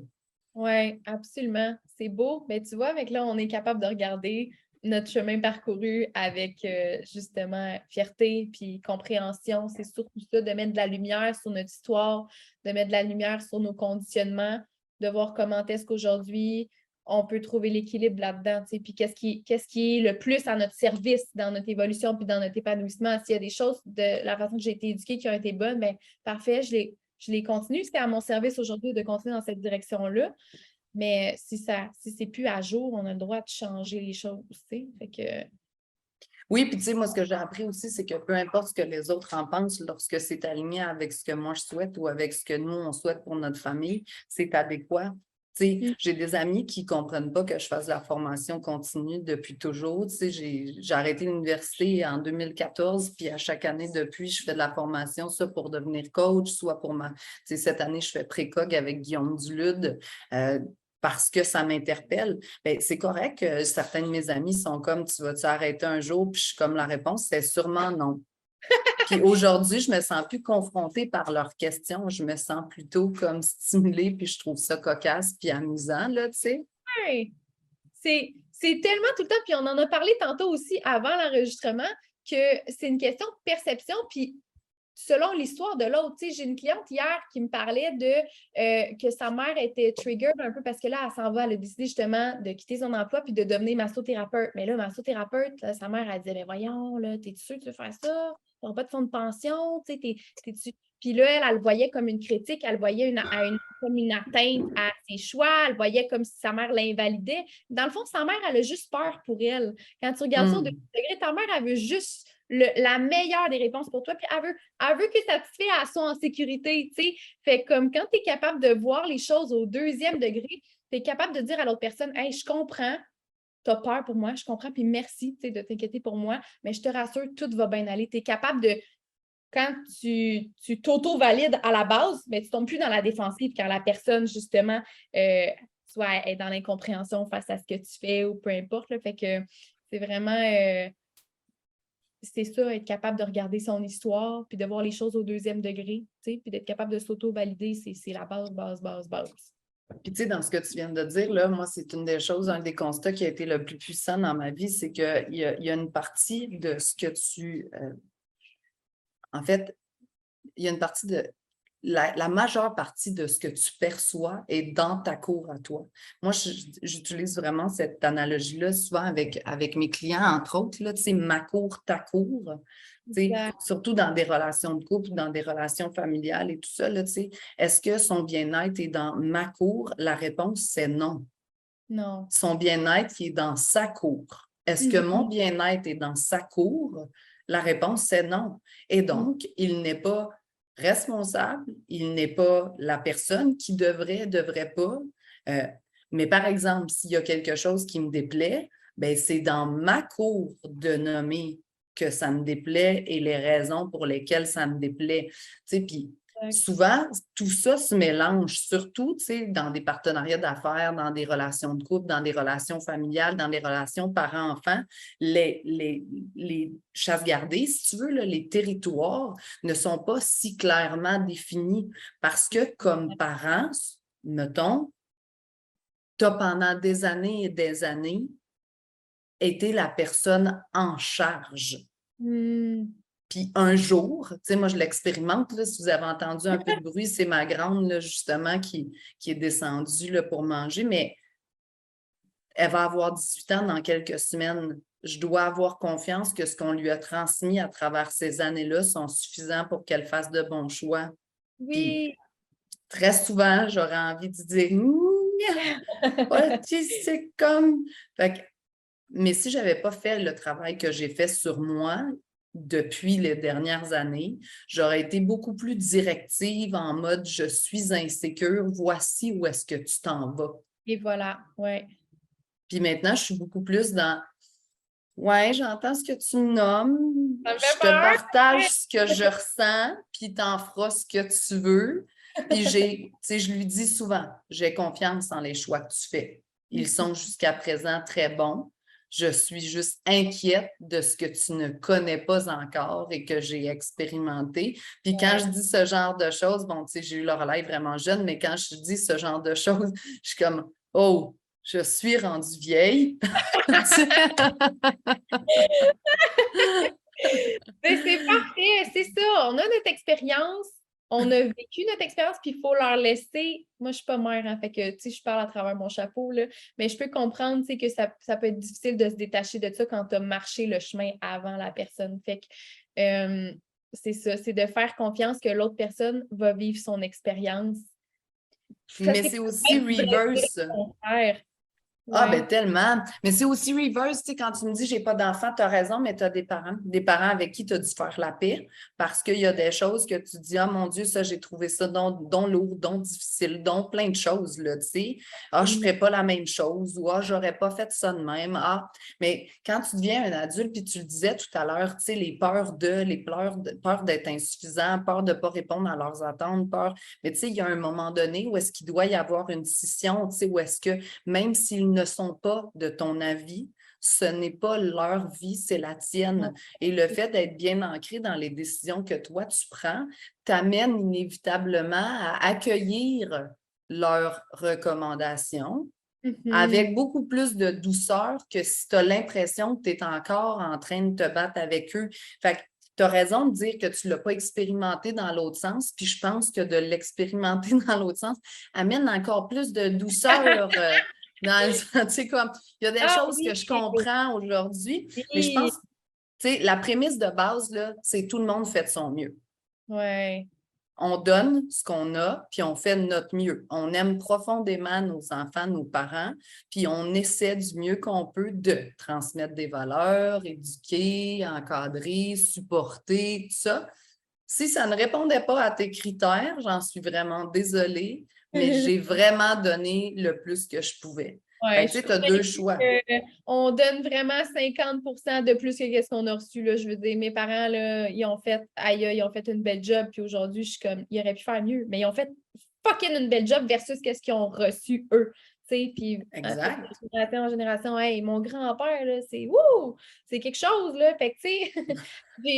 Speaker 2: Oui, absolument. C'est beau. Mais tu vois, avec là, on est capable de regarder notre chemin parcouru avec justement fierté puis compréhension. C'est surtout ça, de mettre de la lumière sur notre histoire, de mettre de la lumière sur nos conditionnements, de voir comment est-ce qu'aujourd'hui on peut trouver l'équilibre là-dedans, tu sais, puis qu'est-ce qui est le plus à notre service dans notre évolution puis dans notre épanouissement. S'il y a des choses de la façon que j'ai été éduquée qui ont été bonnes, bien, parfait, je les continue. C'est à mon service aujourd'hui de continuer dans cette direction-là. Mais si c'est plus à jour, on a le droit de changer les choses aussi. Fait que...
Speaker 1: Oui, puis tu sais, moi, ce que j'ai appris aussi, c'est que peu importe ce que les autres en pensent, lorsque c'est aligné avec ce que moi je souhaite ou avec ce que nous, on souhaite pour notre famille, c'est adéquat. Tu sais, j'ai des amis qui ne comprennent pas que je fasse la formation continue depuis toujours. Tu sais, j'ai arrêté l'université en 2014, puis à chaque année depuis, je fais de la formation, soit pour devenir coach, soit pour tu sais, cette année, je fais précog avec Guillaume Dulude. Parce que ça m'interpelle. Bien, c'est correct que certains de mes amis sont comme, tu vas-tu arrêter un jour? Puis je suis comme, la réponse, c'est sûrement non. Puis aujourd'hui, je me sens plus confrontée par leurs questions. Je me sens plutôt comme stimulée, puis je trouve ça cocasse puis amusant, là, tu sais.
Speaker 2: Ouais. C'est tellement tout le temps, puis on en a parlé tantôt aussi avant l'enregistrement, que c'est une question de perception, puis selon l'histoire de l'autre. Tu sais, j'ai une cliente hier qui me parlait de que sa mère était triggered un peu parce que là, elle s'en va, elle a décidé justement de quitter son emploi puis de devenir massothérapeute. Mais là, massothérapeute, là, sa mère, elle disait, mais voyons, là, t'es sûr que tu veux faire ça? Tu n'auras pas de fonds de pension, tu sais, t'es-tu... Puis là, elle le voyait comme une critique, elle le voyait comme une atteinte à ses choix, elle le voyait comme si sa mère l'invalidait. Dans le fond, sa mère, elle a juste peur pour elle. Quand tu regardes ça au degré, ta mère, elle veut juste la meilleure des réponses pour toi, puis elle veut que ça te fait à soi en sécurité, tu sais. Fait comme quand tu es capable de voir les choses au deuxième degré, tu es capable de dire à l'autre personne, hey, je comprends, tu as peur pour moi, je comprends, puis merci, tu sais, de t'inquiéter pour moi, mais je te rassure, tout va bien aller. Tu es capable de, quand tu t'auto-valides à la base, mais tu ne tombes plus dans la défensive quand la personne, justement, soit est dans l'incompréhension face à ce que tu fais ou peu importe. Là. Fait que c'est vraiment... c'est ça, être capable de regarder son histoire, puis de voir les choses au deuxième degré, tu sais, puis d'être capable de s'auto-valider, c'est la base.
Speaker 1: Puis, tu sais, dans ce que tu viens de dire, là, moi, c'est une des choses, un des constats qui a été le plus puissant dans ma vie, c'est qu'il y a une partie de ce que tu... en fait, il y a une partie de... La majeure partie de ce que tu perçois est dans ta cour à toi. Moi, j'utilise vraiment cette analogie-là souvent avec mes clients, entre autres, là, tu sais, ma cour, ta cour. Surtout dans des relations de couple, dans des relations familiales et tout ça, là, tu sais, est-ce que son bien-être est dans ma cour? La réponse, c'est non.
Speaker 2: Non.
Speaker 1: Son bien-être qui est dans sa cour. Est-ce que mon bien-être est dans sa cour? La réponse, c'est non. Et donc, il n'est pas responsable, il n'est pas la personne qui devrait pas. Mais par exemple, s'il y a quelque chose qui me déplaît, ben c'est dans ma cour de nommer que ça me déplaît et les raisons pour lesquelles ça me déplaît. Tu sais, puis souvent, tout ça se mélange, surtout dans des partenariats d'affaires, dans des relations de couple, dans des relations familiales, dans des relations parents-enfants. Les chasses gardées, si tu veux, là, les territoires ne sont pas si clairement définis parce que comme parents, mettons, tu as pendant des années et des années été la personne en charge. Puis un jour, tu sais, moi, je l'expérimente, là, si vous avez entendu un peu de bruit, c'est ma grande, là, justement, qui est descendue là, pour manger, mais elle va avoir 18 ans dans quelques semaines. je dois avoir confiance que ce qu'on lui a transmis à travers ces années-là sont suffisants pour qu'elle fasse de bons choix. Puis
Speaker 2: Oui.
Speaker 1: très souvent, j'aurais envie de dire ouais, tu sais, c'est comme. Fait que, mais si je n'avais pas fait le travail que j'ai fait sur moi depuis les dernières années, j'aurais été beaucoup plus directive en mode je suis insécure, voici où est-ce que tu t'en vas.
Speaker 2: Et voilà, ouais.
Speaker 1: Puis maintenant, je suis beaucoup plus dans ouais, j'entends ce que tu me nommes,
Speaker 2: Ça me
Speaker 1: je
Speaker 2: fait
Speaker 1: te
Speaker 2: peur!
Speaker 1: partage ce que je ressens, puis t'en feras ce que tu veux. Puis tu sais, je lui dis souvent, j'ai confiance en les choix que tu fais. Ils sont jusqu'à présent très bons. Je suis juste inquiète de ce que tu ne connais pas encore et que j'ai expérimenté. Puis quand je dis ce genre de choses, bon, tu sais, j'ai eu Lorelai vraiment jeune, mais quand je dis ce genre de choses, je suis comme, oh, je suis rendue vieille.
Speaker 2: Mais c'est parfait, c'est ça. On a notre expérience, on a vécu notre expérience, puis il faut leur laisser. Moi, je suis pas mère, hein, fait que, tu sais, je parle à travers mon chapeau, là, mais je peux comprendre, tu sais, que ça peut être difficile de se détacher de ça quand tu as marché le chemin avant la personne. Fait que, c'est ça, c'est de faire confiance que l'autre personne va vivre son expérience. Ça
Speaker 1: Mais
Speaker 2: serait
Speaker 1: c'est aussi
Speaker 2: peut-être du vrai
Speaker 1: reverse.
Speaker 2: contraire.
Speaker 1: Ah, ben
Speaker 2: Ouais.
Speaker 1: tellement. Mais c'est aussi reverse, tu sais, quand tu me dis j'ai pas d'enfant, tu as raison, mais tu as des parents avec qui tu as dû faire la paix parce qu'il y a des choses que tu dis, ah mon Dieu, ça, j'ai trouvé ça donc lourd, donc difficile, donc plein de choses, là, tu sais. Ah, je ferais pas la même chose ou ah, j'aurais pas fait ça de même. Ah, mais quand tu deviens un adulte, puis tu le disais tout à l'heure, tu sais, peur d'être insuffisant, peur de pas répondre à leurs attentes, mais tu sais, il y a un moment donné où est-ce qu'il doit y avoir une scission, tu sais, où est-ce que même s'ils ne sont pas de ton avis, ce n'est pas leur vie, c'est la tienne. Et le fait d'être bien ancré dans les décisions que toi, tu prends, t'amène inévitablement à accueillir leurs recommandations avec beaucoup plus de douceur que si tu as l'impression que tu es encore en train de te battre avec eux. Fait que tu as raison de dire que tu ne l'as pas expérimenté dans l'autre sens, puis je pense que de l'expérimenter dans l'autre sens amène encore plus de douceur. Dans le sens, tu sais, comme, il y a des
Speaker 2: Ah
Speaker 1: choses
Speaker 2: oui,
Speaker 1: que je comprends aujourd'hui, mais je
Speaker 2: oui.
Speaker 1: pense, tu sais, la prémisse de base, là, c'est tout le monde fait de son mieux.
Speaker 2: Ouais.
Speaker 1: On donne ce qu'on a, puis on fait de notre mieux. On aime profondément nos enfants, nos parents, puis on essaie du mieux qu'on peut de transmettre des valeurs, éduquer, encadrer, supporter, tout ça. Si ça ne répondait pas à tes critères, j'en suis vraiment désolée, mais j'ai vraiment donné le plus que je pouvais. Fait
Speaker 2: Ouais,
Speaker 1: que
Speaker 2: je
Speaker 1: tu
Speaker 2: suis
Speaker 1: sais, tu as deux
Speaker 2: convaincue
Speaker 1: choix.
Speaker 2: qu'on donne vraiment 50% de plus que ce qu'on a reçu. Là. Je veux dire, mes parents, là, ils ont fait, aïe, ils ont fait une belle job, puis aujourd'hui, je suis comme, ils auraient pu faire mieux, mais ils ont fait fucking une belle job versus ce qu'ils ont reçu eux. Puis,
Speaker 1: Exact.
Speaker 2: de génération en génération, hey, mon grand-père, là, c'est wouh! C'est quelque chose, là. Fait que, tu sais,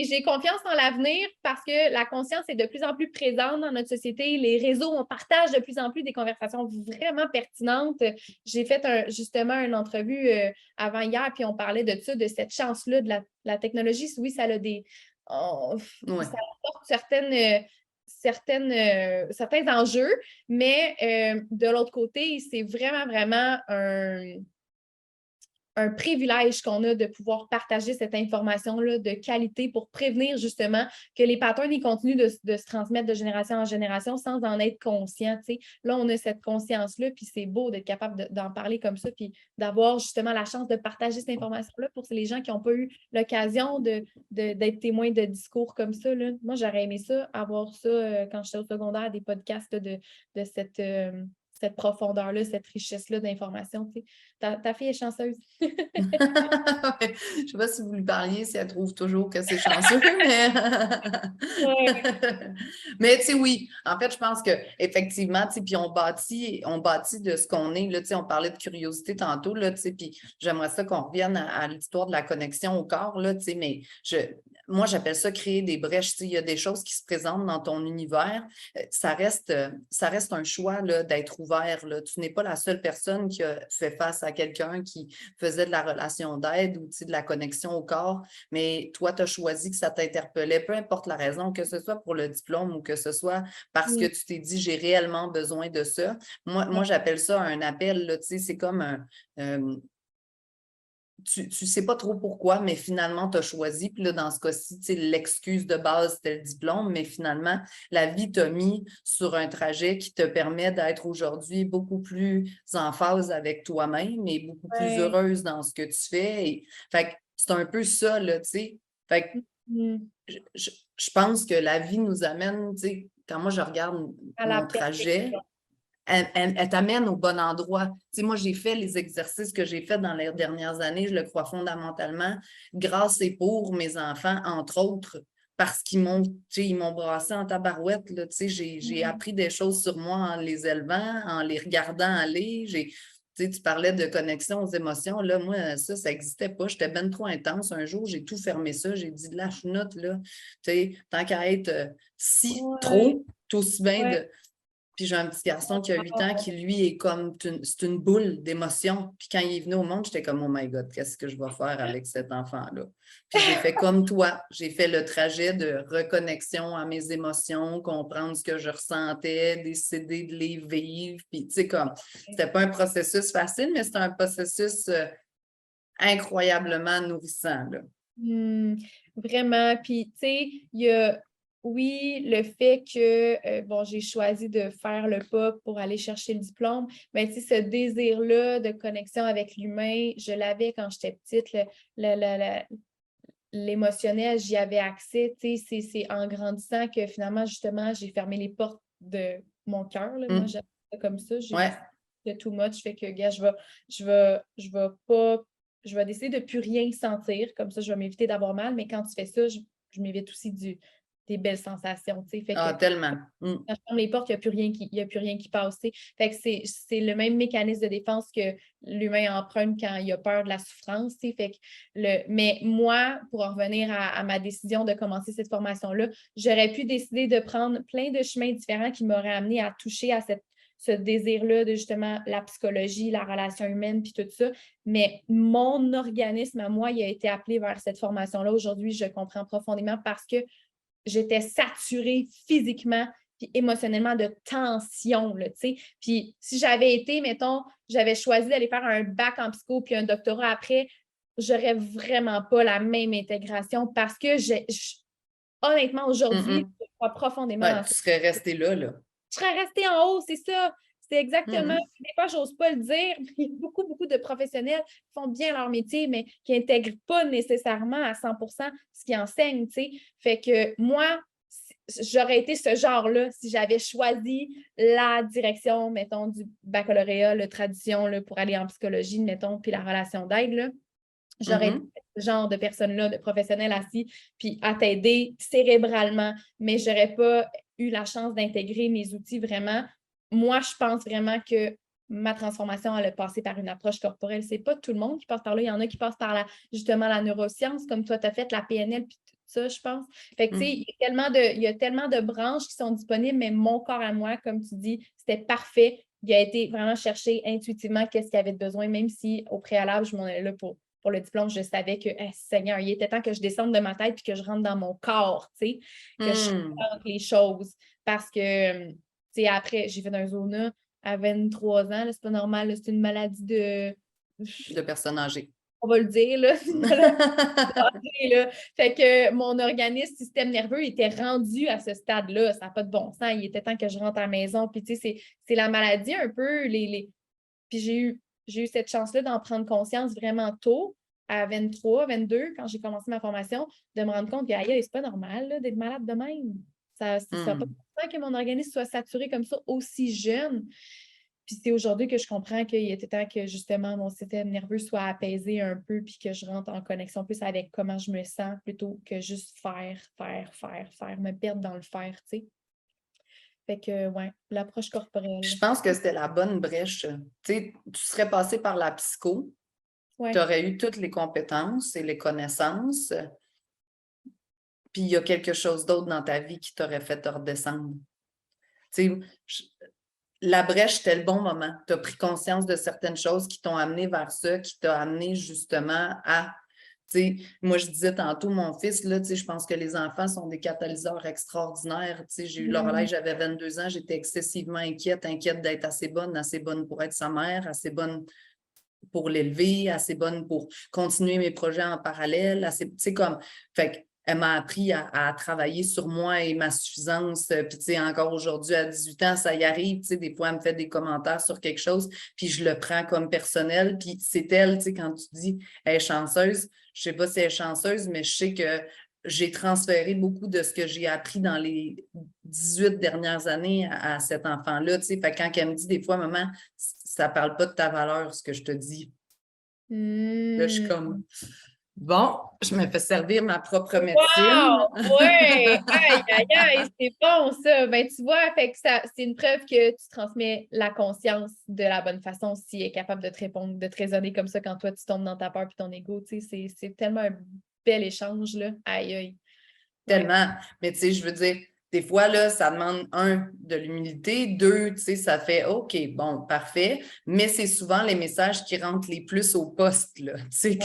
Speaker 2: j'ai confiance en l'avenir parce que la conscience est de plus en plus présente dans notre société. Les réseaux, on partage de plus en plus des conversations vraiment pertinentes. J'ai fait justement une entrevue avant hier, puis on parlait de ça, de cette chance-là, de la technologie. Oui, ça a des.
Speaker 1: Ouais.
Speaker 2: Ça apporte certains enjeux, mais de l'autre côté, c'est vraiment, vraiment un privilège qu'on a de pouvoir partager cette information-là de qualité pour prévenir justement que les patterns ils continuent de se transmettre de génération en génération sans en être conscient. T'sais. Là, on a cette conscience-là, puis c'est beau d'être capable d'en parler comme ça, puis d'avoir justement la chance de partager cette information-là pour les gens qui n'ont pas eu l'occasion d'être témoins de discours comme ça. Là. Moi, j'aurais aimé ça, avoir ça quand j'étais au secondaire, des podcasts de cette profondeur-là, cette richesse-là d'informations. Ta fille est chanceuse.
Speaker 1: Je ne sais pas si vous lui parliez, si elle trouve toujours que c'est chanceux, mais.
Speaker 2: Ouais.
Speaker 1: Mais tu sais, oui, en fait, je pense qu'effectivement, tu sais, puis on bâtit de ce qu'on est. Là, tu sais, on parlait de curiosité tantôt, là, tu sais, puis j'aimerais ça qu'on revienne à l'histoire de la connexion au corps, là, tu sais, mais moi, j'appelle ça créer des brèches. Tu sais, il y a des choses qui se présentent dans ton univers. Ça reste un choix là, d'être ouvert. Là. Tu n'es pas la seule personne qui a fait face à quelqu'un qui faisait de la relation d'aide ou de la connexion au corps, mais toi, tu as choisi que ça t'interpellait, peu importe la raison, que ce soit pour le diplôme ou que ce soit parce que tu t'es dit j'ai réellement besoin de ça. Moi j'appelle ça un appel. Là, c'est comme un. tu sais pas trop pourquoi, mais finalement, tu as choisi. Puis là, dans ce cas-ci, tu sais, l'excuse de base, c'était le diplôme, mais finalement, la vie t'a mis sur un trajet qui te permet d'être aujourd'hui beaucoup plus en phase avec toi-même et beaucoup plus
Speaker 2: Ouais.
Speaker 1: heureuse dans ce que tu fais. Fait que c'est un peu ça, là, tu sais. Fait que
Speaker 2: Mhm.
Speaker 1: je pense que la vie nous amène, tu sais, quand moi je regarde
Speaker 2: À la
Speaker 1: mon trajet,
Speaker 2: perfection.
Speaker 1: elle t'amène au bon endroit. Tu sais, moi, j'ai fait les exercices que j'ai faits dans les dernières années, je le crois fondamentalement, grâce et pour mes enfants, entre autres, parce qu'ils m'ont, tu sais, ils m'ont brassé en tabarouette, là, tu sais, j'ai
Speaker 2: Mhm.
Speaker 1: appris des choses sur moi en les élevant, en les regardant aller. Tu sais, tu parlais de connexion aux émotions. Là, moi, ça n'existait pas. J'étais ben trop intense. Un jour, j'ai tout fermé ça. J'ai dit, lâche note, là. Tu sais, tant qu'à être si
Speaker 2: Ouais,
Speaker 1: trop, tout aussi bien
Speaker 2: ouais.
Speaker 1: de puis j'ai un petit garçon qui a 8 ans qui, lui, est comme c'est une boule d'émotions. Puis quand il est venu au monde, j'étais comme, oh my God, qu'est-ce que je vais faire avec cet enfant-là? Puis j'ai fait comme toi. J'ai fait le trajet de reconnexion à mes émotions, comprendre ce que je ressentais, décider de les vivre. Puis tu sais, comme, c'était pas un processus facile, mais c'était un processus incroyablement nourrissant, là.
Speaker 2: Hmm, vraiment. Puis, tu sais, il y a, oui, le fait que, bon, j'ai choisi de faire le pas pour aller chercher le diplôme, mais tu sais, ce désir-là de connexion avec l'humain, je l'avais quand j'étais petite. Le- le- le- L'émotionnel, j'y avais accès. Tu sais, c'est en grandissant que finalement, justement, j'ai fermé les portes de mon cœur, là. Moi,
Speaker 1: Hum.
Speaker 2: j'appelle ça comme ça. J'ai dit
Speaker 1: Ouais.
Speaker 2: c'est too much. Fait que, gars, je vais pas, je vais décider de plus rien sentir. Comme ça, je vais m'éviter d'avoir mal. Mais quand tu fais ça, je m'évite aussi des belles sensations. Tu sais. Fait que
Speaker 1: Ah, tellement. Hum.
Speaker 2: quand je ferme les portes, il n'y a plus rien il y a plus rien qui passe. Tu sais. Fait que c'est le même mécanisme de défense que l'humain emprunte quand il a peur de la souffrance. Tu sais. Fait que mais moi, pour en revenir à ma décision de commencer cette formation-là, j'aurais pu décider de prendre plein de chemins différents qui m'auraient amené à toucher à ce désir-là de justement la psychologie, la relation humaine, puis tout ça. Mais mon organisme à moi, il a été appelé vers cette formation-là. Aujourd'hui, je comprends profondément parce que j'étais saturée physiquement puis émotionnellement de tension, là, tu sais. Puis si j'avais été, mettons, j'avais choisi d'aller faire un bac en psycho puis un doctorat après, j'aurais vraiment pas la même intégration parce que honnêtement,
Speaker 1: Hum,
Speaker 2: aujourd'hui,
Speaker 1: hum.
Speaker 2: je crois profondément
Speaker 1: Ouais,
Speaker 2: en
Speaker 1: tu
Speaker 2: ça.
Speaker 1: serais resté là, là.
Speaker 2: Je serais restée en haut, c'est ça. C'est
Speaker 1: Hum,
Speaker 2: exactement.
Speaker 1: hum.
Speaker 2: Des fois, j'ose pas le dire. Il y a beaucoup, beaucoup de professionnels qui font bien leur métier, mais qui n'intègrent pas nécessairement à 100% ce qu'ils enseignent, tu sais. Fait que moi, j'aurais été ce genre-là si j'avais choisi la direction, mettons, du baccalauréat, la tradition là, pour aller en psychologie, mettons, puis la relation d'aide, là. J'aurais été
Speaker 1: Mhm.
Speaker 2: ce genre de personne-là, de professionnel assis, puis à t'aider cérébralement, mais je n'aurais pas eu la chance d'intégrer mes outils vraiment. Moi, je pense vraiment que ma transformation, elle a passé par une approche corporelle. C'est pas tout le monde qui passe par là. Il y en a qui passent par justement la neuroscience, comme toi, tu as fait la PNL, puis tout ça, je pense. Fait que, tu sais,
Speaker 1: Mhm.
Speaker 2: il y a tellement de branches qui sont disponibles, mais mon corps à moi, comme tu dis, c'était parfait. Il a été vraiment chercher intuitivement qu'est-ce qu'il avait besoin, même si au préalable, je m'en allais là pour le diplôme, je savais que, Seigneur, il était temps que je descende de ma tête puis que je rentre dans mon corps, tu sais, que je
Speaker 1: Mhm.
Speaker 2: chante les choses. Parce que, tu sais, après, j'ai fait un zona à 23 ans, c'est pas normal, c'est une maladie de.
Speaker 1: De personnes âgées.
Speaker 2: On va le dire, là, c'est une maladie âgée, là. Fait que mon organisme, système nerveux, était rendu à ce stade-là. Ça n'a pas de bon sens. Il était temps que je rentre à la maison. Puis, tu sais, c'est la maladie un peu, puis j'ai eu cette chance-là d'en prendre conscience vraiment tôt, à 23, 22, quand j'ai commencé ma formation, de me rendre compte que aïe, c'est pas normal là, d'être malade de même. Ça n'a pas
Speaker 1: Mhm.
Speaker 2: besoin que mon organisme soit saturé comme ça aussi jeune. Puis c'est aujourd'hui que je comprends qu'il était temps que justement mon système nerveux soit apaisé un peu puis que je rentre en connexion plus avec comment je me sens plutôt que juste faire, me perdre dans le faire, tu sais. Fait que, ouais, l'approche
Speaker 1: Je
Speaker 2: corporelle.
Speaker 1: pense que c'était la bonne brèche. Tu sais, tu serais passé par la psycho, tu
Speaker 2: Ouais.
Speaker 1: aurais eu toutes les compétences et les connaissances, puis il y a quelque chose d'autre dans ta vie qui t'aurait fait te redescendre. Tu sais, la brèche, c'était le bon moment. Tu as pris conscience de certaines choses qui t'ont amené vers ça, qui t'a amené justement à. Tu sais, moi, je disais tantôt, mon fils, là, tu sais, je pense que les enfants sont des catalyseurs extraordinaires. Tu sais, j'ai eu Lorelai, j'avais 22 ans, j'étais excessivement inquiète d'être assez bonne pour être sa mère, assez bonne pour l'élever, assez bonne pour continuer mes projets en parallèle, assez, tu sais, comme, fait elle m'a appris à travailler sur moi et ma suffisance. Puis, tu sais, encore aujourd'hui, à 18 ans, ça y arrive. Tu sais, des fois, elle me fait des commentaires sur quelque chose, puis je le prends comme personnel. Puis, c'est elle, tu sais, quand tu dis elle est chanceuse, je sais pas si elle est chanceuse, mais je sais que j'ai transféré beaucoup de ce que j'ai appris dans les 18 dernières années à cet enfant-là. Tu sais, fait quand elle me dit des fois, maman, ça parle pas de ta valeur, ce que je te dis. Là, je suis comme, bon, je me fais servir ma propre médecine.
Speaker 2: Wow! Ouais! Aïe, aïe, aïe! C'est bon, ça! Ben, tu vois, fait que ça, c'est une preuve que tu transmets la conscience de la bonne façon si elle est capable de te répondre, de te raisonner comme ça quand toi, tu tombes dans ta peur puis ton ego. Tu sais, c'est tellement un bel échange, là. Aïe, aïe. Ouais.
Speaker 1: Tellement. Mais tu sais, je veux dire, des fois, là, ça demande, un, de l'humilité, deux, tu sais, ça fait OK, bon, parfait. Mais c'est souvent les messages qui rentrent les plus au poste, là. Tu sais,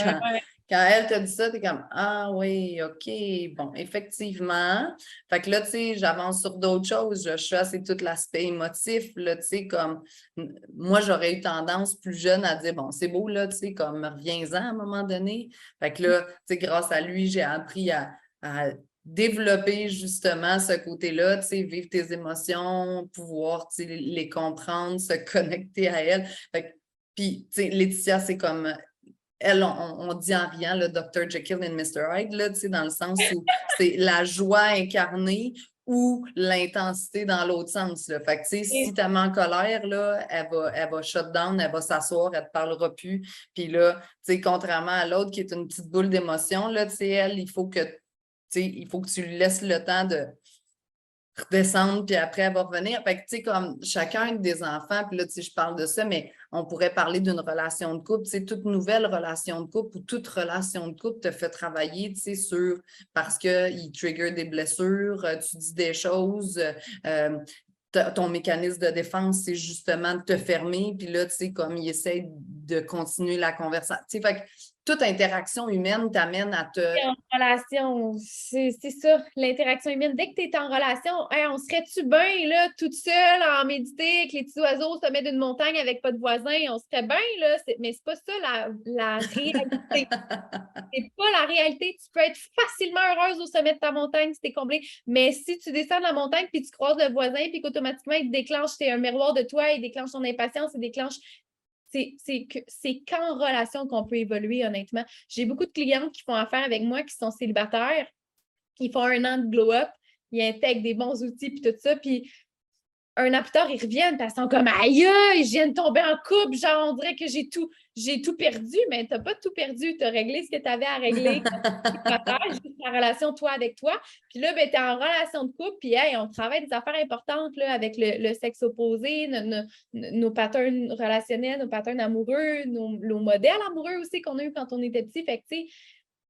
Speaker 1: quand elle te dit ça, tu es comme ah oui, OK, bon, effectivement. Fait que là, tu sais, j'avance sur d'autres choses. Je chasse tout l'aspect émotif, là, tu sais, comme moi, j'aurais eu tendance plus jeune à dire bon, c'est beau, là, tu sais, comme reviens-en à un moment donné. Fait que là, tu sais, grâce à lui, j'ai appris à développer justement ce côté-là, tu sais, vivre tes émotions, pouvoir, tu sais, les comprendre, se connecter à elles. Puis, tu sais, Laetitia, c'est comme, elle, on dit en riant le Dr. Jekyll and Mr. Hyde, là, tu sais, dans le sens où c'est la joie incarnée ou l'intensité dans l'autre sens, là. Fait que, tu sais, si tu es en colère, là, elle va shut down, elle va s'asseoir, elle te parlera plus. Puis là, tu sais, contrairement à l'autre qui est une petite boule d'émotion, là, tu sais, elle, il faut que tu lui laisses le temps de redescendre, puis après, elle va revenir. Fait que, tu sais, comme chacun des enfants, puis là, tu sais, je parle de ça, mais on pourrait parler d'une relation de couple. Tu sais, toute nouvelle relation de couple ou toute relation de couple te fait travailler, tu sais, sur parce qu'il trigger des blessures, tu dis des choses, ton mécanisme de défense, c'est justement de te fermer, puis là, tu sais, comme il essaie de continuer la conversation. Tu sais, fait que toute interaction humaine t'amène à te...
Speaker 2: En relation, c'est ça, l'interaction humaine. Dès que tu es en relation, hey, on serait-tu bien, là, toute seule, en méditer, avec les petits oiseaux au sommet d'une montagne avec pas de voisins, on serait bien, là. Mais c'est pas ça la réalité. C'est pas la réalité. Tu peux être facilement heureuse au sommet de ta montagne si tu es comblée. Mais si tu descends de la montagne puis tu croises le voisin puis qu'automatiquement il te déclenche, c'est un miroir de toi, il déclenche ton impatience, il déclenche. C'est qu'en relation qu'on peut évoluer, honnêtement. J'ai beaucoup de clientes qui font affaire avec moi qui sont célibataires, qui font 1 an de glow-up, ils intègrent des bons outils puis tout ça, puis 1 an plus tard, ils reviennent parce qu'ils sont comme aïe, je viens de tomber en couple, genre on dirait que j'ai tout perdu, mais tu n'as pas tout perdu, tu as réglé ce que tu avais à régler, juste la relation toi avec toi. Puis là, ben, tu es en relation de couple, puis hey, on travaille des affaires importantes là, avec le sexe opposé, nos patterns relationnels, nos patterns amoureux, nos modèles amoureux aussi qu'on a eu quand on était petit. Fait que tu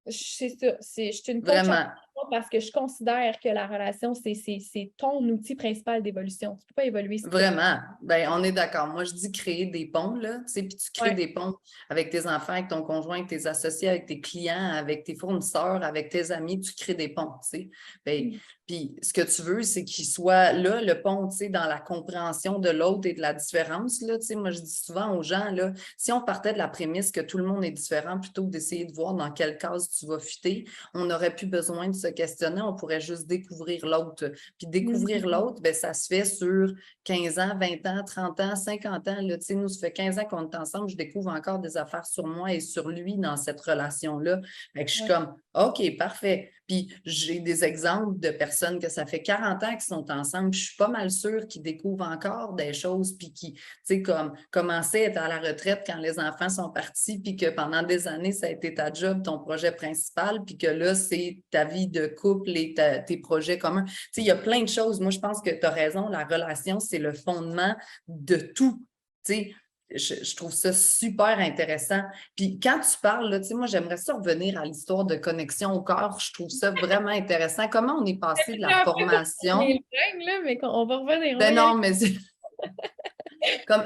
Speaker 2: sais, c'est ça. Je suis une coach
Speaker 1: Vraiment.
Speaker 2: parce que je considère que la relation, c'est ton outil principal d'évolution. Tu ne peux pas évoluer si
Speaker 1: Vraiment. Ben, on est d'accord. Moi, je dis créer des ponts, là, tu sais, puis tu crées des ponts avec tes enfants, avec ton conjoint, avec tes associés, avec tes clients, avec tes fournisseurs, avec tes amis, tu crées des ponts, tu sais. Ben, puis ce que tu veux, c'est qu'il soit là, le pont, tu sais, dans la compréhension de l'autre et de la différence, là, tu sais. Moi, je dis souvent aux gens, là, si on partait de la prémisse que tout le monde est différent, plutôt que d'essayer de voir dans quelle case tu vas fitter, on n'aurait plus besoin de se questionner, on pourrait juste découvrir l'autre. Puis découvrir l'autre, ben, ça se fait sur 15 ans, 20 ans, 30 ans, 50 ans. Là, nous, ça fait 15 ans qu'on est ensemble, je découvre encore des affaires sur moi et sur lui dans cette relation-là. Fait que je suis comme, OK, parfait. Puis j'ai des exemples de personnes que ça fait 40 ans qu'ils sont ensemble. Je suis pas mal sûre qu'ils découvrent encore des choses, puis qui, tu sais, comme commencer à être à la retraite quand les enfants sont partis, puis que pendant des années, ça a été ta job, ton projet principal, puis que là, c'est ta vie de couple et tes projets communs. Tu sais, il y a plein de choses. Moi, je pense que tu as raison, la relation, c'est le fondement de tout. Tu sais, je trouve ça super intéressant. Puis quand tu parles, là, tu sais, moi, j'aimerais ça revenir à l'histoire de connexion au corps. Je trouve ça vraiment intéressant. Comment on est passé de la formation...
Speaker 2: Là, mais on va revenir.
Speaker 1: Ben non, mais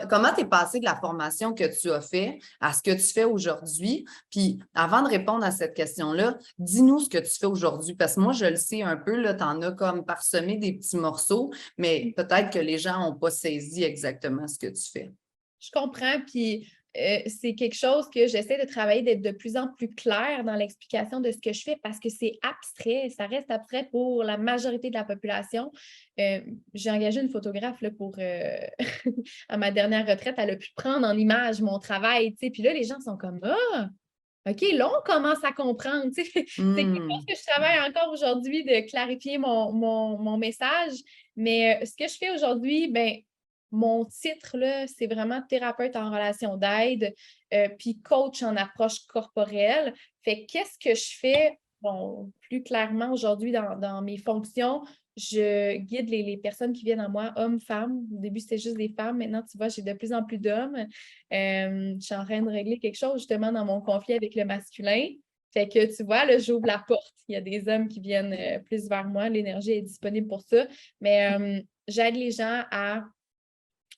Speaker 1: comment tu es passé de la formation que tu as fait à ce que tu fais aujourd'hui? Puis avant de répondre à cette question-là, dis-nous ce que tu fais aujourd'hui, parce que moi, je le sais un peu, tu en as comme parsemé des petits morceaux, mais peut-être que les gens n'ont pas saisi exactement ce que tu fais.
Speaker 2: Je comprends, puis c'est quelque chose que j'essaie de travailler, d'être de plus en plus clair dans l'explication de ce que je fais parce que c'est abstrait, ça reste abstrait pour la majorité de la population. J'ai engagé une photographe là, pour à ma dernière retraite, elle a pu prendre en image mon travail, tu sais, puis là, les gens sont comme « Ah! » OK, là, on commence à comprendre. Tu sais, c'est quelque chose que je travaille encore aujourd'hui de clarifier mon message. Mais ce que je fais aujourd'hui, ben, mon titre, là, c'est vraiment thérapeute en relation d'aide, puis coach en approche corporelle. Fait qu'est-ce que je fais? Bon, plus clairement aujourd'hui dans mes fonctions, je guide les personnes qui viennent à moi, hommes, femmes. Au début, c'était juste des femmes. Maintenant, tu vois, j'ai de plus en plus d'hommes. Je suis en train de régler quelque chose justement dans mon conflit avec le masculin. Fait que tu vois, là, j'ouvre la porte. Il y a des hommes qui viennent plus vers moi. L'énergie est disponible pour ça. Mais j'aide les gens à,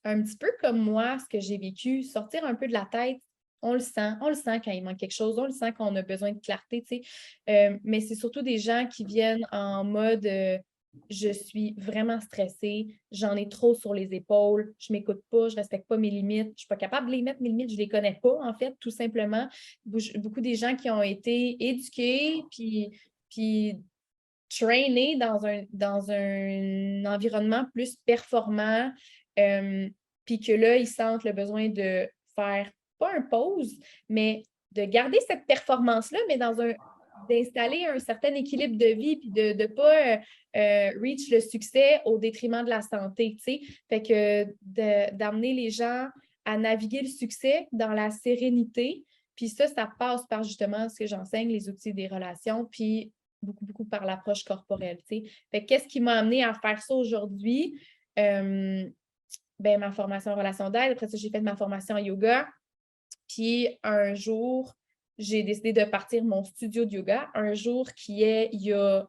Speaker 2: un petit peu comme moi, ce que j'ai vécu, sortir un peu de la tête. On le sent quand il manque quelque chose, on le sent qu'on a besoin de clarté, tu sais. Mais c'est surtout des gens qui viennent en mode je suis vraiment stressée, j'en ai trop sur les épaules, je m'écoute pas, je respecte pas mes limites, je suis pas capable de les mettre, mes limites, je les connais pas, en fait, tout simplement. Beaucoup des gens qui ont été éduqués, puis trainés dans un environnement plus performant, puis que là, ils sentent le besoin de faire, pas un pause, mais de garder cette performance-là, mais d'installer un certain équilibre de vie, puis de ne pas reach le succès au détriment de la santé, tu sais. Fait que d'amener les gens à naviguer le succès dans la sérénité, puis ça passe par justement ce que j'enseigne, les outils des relations, puis beaucoup, beaucoup par l'approche corporelle, tu sais. Fait que qu'est-ce qui m'a amené à faire ça aujourd'hui? Ben, ma formation en relation d'aide. Après ça, j'ai fait ma formation en yoga. Puis un jour, j'ai décidé de partir mon studio de yoga. Un jour qui est il y a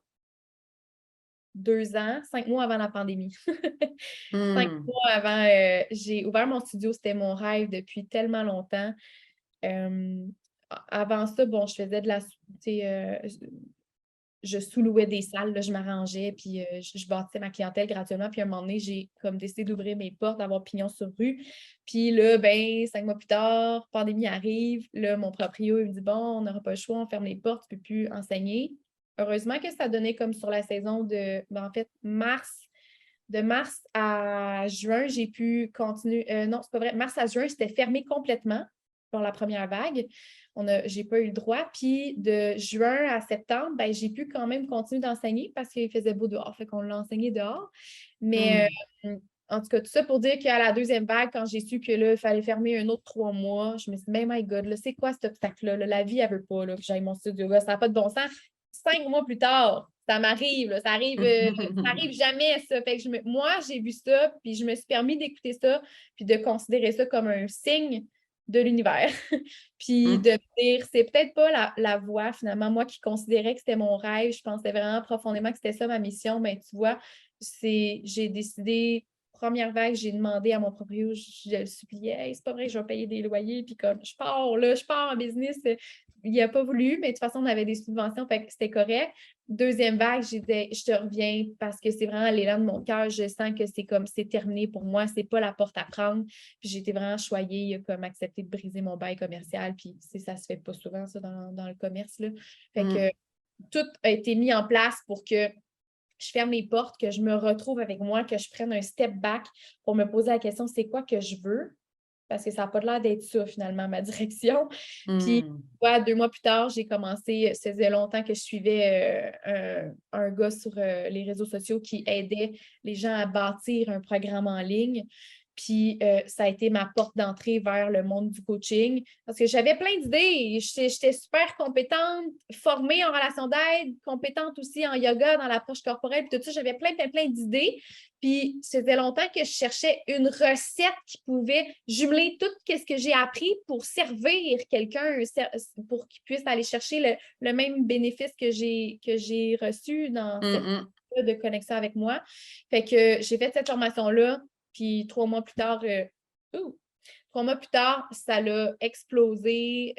Speaker 2: 2 ans, 5 mois avant la pandémie. 5 mois avant, j'ai ouvert mon studio. C'était mon rêve depuis tellement longtemps. Avant ça, bon, je faisais de la... je sous-louais des salles, là, je m'arrangeais, puis je bâtissais ma clientèle graduellement. Puis à un moment donné, j'ai comme décidé d'ouvrir mes portes, d'avoir pignon sur rue. Puis là, ben, 5 mois plus tard, pandémie arrive. Là, mon proprio, il me dit, bon, on n'aura pas le choix, on ferme les portes, tu ne peux plus enseigner. Heureusement que ça donnait comme sur la saison de, ben, en fait, de mars à juin, j'ai pu continuer. Non, c'est pas vrai. Mars à juin, c'était fermé complètement pour la première vague. J'ai pas eu le droit. Puis de juin à septembre, ben, j'ai pu quand même continuer d'enseigner parce qu'il faisait beau dehors. Fait qu'on l'a enseigné dehors. Mais en tout cas, tout ça pour dire qu'à la deuxième vague, quand j'ai su que là, il fallait fermer un autre 3 mois, je me suis dit, mais my God, là, c'est quoi cet obstacle-là? Là? La vie, elle veut pas là, que j'aille mon studio. Ça n'a pas de bon sens. 5 mois plus tard, ça m'arrive, là, ça arrive jamais, ça. Fait que moi, j'ai vu ça, puis je me suis permis d'écouter ça, puis de considérer ça comme un signe de l'univers. Puis de me dire, c'est peut-être pas la voie, finalement. Moi qui considérais que c'était mon rêve, je pensais vraiment profondément que c'était ça ma mission, mais tu vois, j'ai décidé, première vague, j'ai demandé à mon proprio, je le suppliais, hey, c'est pas vrai que je vais payer des loyers, puis comme, je pars en business. Il n'a pas voulu, mais de toute façon, on avait des subventions, fait que c'était correct. Deuxième vague, j'ai dit, je te reviens parce que c'est vraiment l'élan de mon cœur. Je sens que c'est comme, c'est terminé pour moi, c'est pas la porte à prendre. Puis j'ai été vraiment choyée, il a comme accepté de briser mon bail commercial. Puis ça se fait pas souvent, ça, dans le commerce, là. Fait que tout a été mis en place pour que je ferme les portes, que je me retrouve avec moi, que je prenne un step back pour me poser la question, c'est quoi que je veux? Parce que ça n'a pas l'air d'être ça, finalement, ma direction. Puis, 2 mois plus tard, j'ai commencé, ça faisait longtemps que je suivais un gars sur les réseaux sociaux qui aidait les gens à bâtir un programme en ligne. Puis, ça a été ma porte d'entrée vers le monde du coaching parce que j'avais plein d'idées. J'étais super compétente, formée en relation d'aide, compétente aussi en yoga, dans l'approche corporelle, puis tout ça. J'avais plein d'idées. Puis, ça faisait longtemps que je cherchais une recette qui pouvait jumeler tout ce que j'ai appris pour servir quelqu'un, pour qu'il puisse aller chercher le même bénéfice que j'ai reçu dans cette de connexion avec moi. Fait que j'ai fait cette formation-là. Puis 3 mois plus tard, 3 mois plus tard, ça l'a explosé.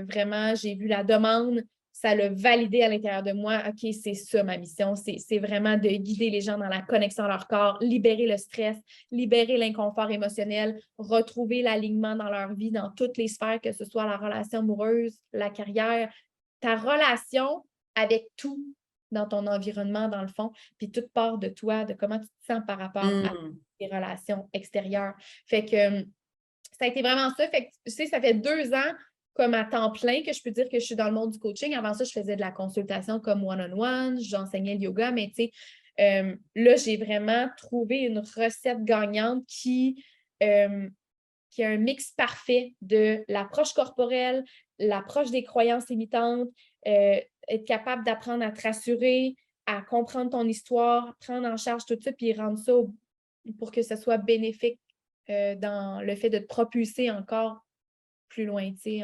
Speaker 2: Vraiment, j'ai vu la demande ça l'a validé à l'intérieur de moi. OK, c'est ça ma mission. C'est vraiment de guider les gens dans la connexion à leur corps, libérer le stress, libérer l'inconfort émotionnel, retrouver l'alignement dans leur vie, dans toutes les sphères, que ce soit la relation amoureuse, la carrière, ta relation avec tout dans ton environnement, dans le fond, puis toute part de toi, de comment tu te sens par rapport à tes relations extérieures. Fait que ça a été vraiment ça. Fait que, tu sais, ça fait 2 ans comme à temps plein que je peux dire que je suis dans le monde du coaching. Avant ça, je faisais de la consultation comme one-on-one, j'enseignais le yoga, mais tu sais, là, j'ai vraiment trouvé une recette gagnante qui a un mix parfait de l'approche corporelle, l'approche des croyances limitantes, être capable d'apprendre à te rassurer, à comprendre ton histoire, prendre en charge tout ça, puis rendre ça pour que ce soit bénéfique dans le fait de te propulser encore plus loin, tu sais,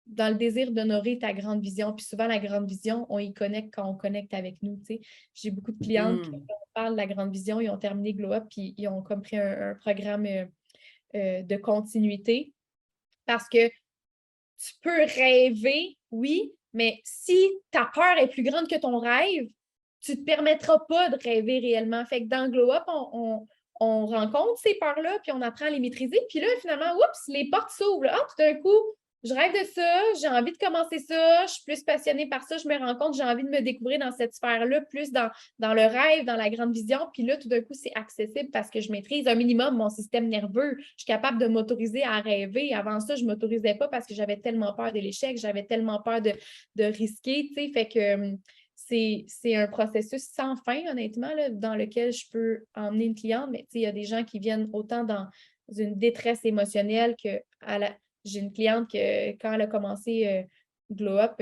Speaker 2: dans le désir d'honorer ta grande vision. Puis souvent, la grande vision, on y connecte quand on connecte avec nous, tu sais. J'ai beaucoup de clientes qui, quand on parle de la grande vision, ils ont terminé Glow Up, puis ils ont comme pris un programme de continuité parce que tu peux rêver, oui, mais si ta peur est plus grande que ton rêve, tu ne te permettras pas de rêver réellement. Fait que dans Glow Up, on rencontre ces peurs-là, puis on apprend à les maîtriser. Puis là, finalement, oups, les portes s'ouvrent. Ah, tout d'un coup, je rêve de ça, j'ai envie de commencer ça, je suis plus passionnée par ça, je me rends compte, j'ai envie de me découvrir dans cette sphère-là, plus dans le rêve, dans la grande vision. Puis là, tout d'un coup, c'est accessible parce que je maîtrise un minimum mon système nerveux. Je suis capable de m'autoriser à rêver. Avant ça, je ne m'autorisais pas parce que j'avais tellement peur de l'échec, j'avais tellement peur de risquer, tu sais. Fait que c'est un processus sans fin, honnêtement, là, dans lequel je peux emmener une cliente, mais il y a des gens qui viennent autant dans une détresse émotionnelle que j'ai une cliente que quand elle a commencé Glow Up,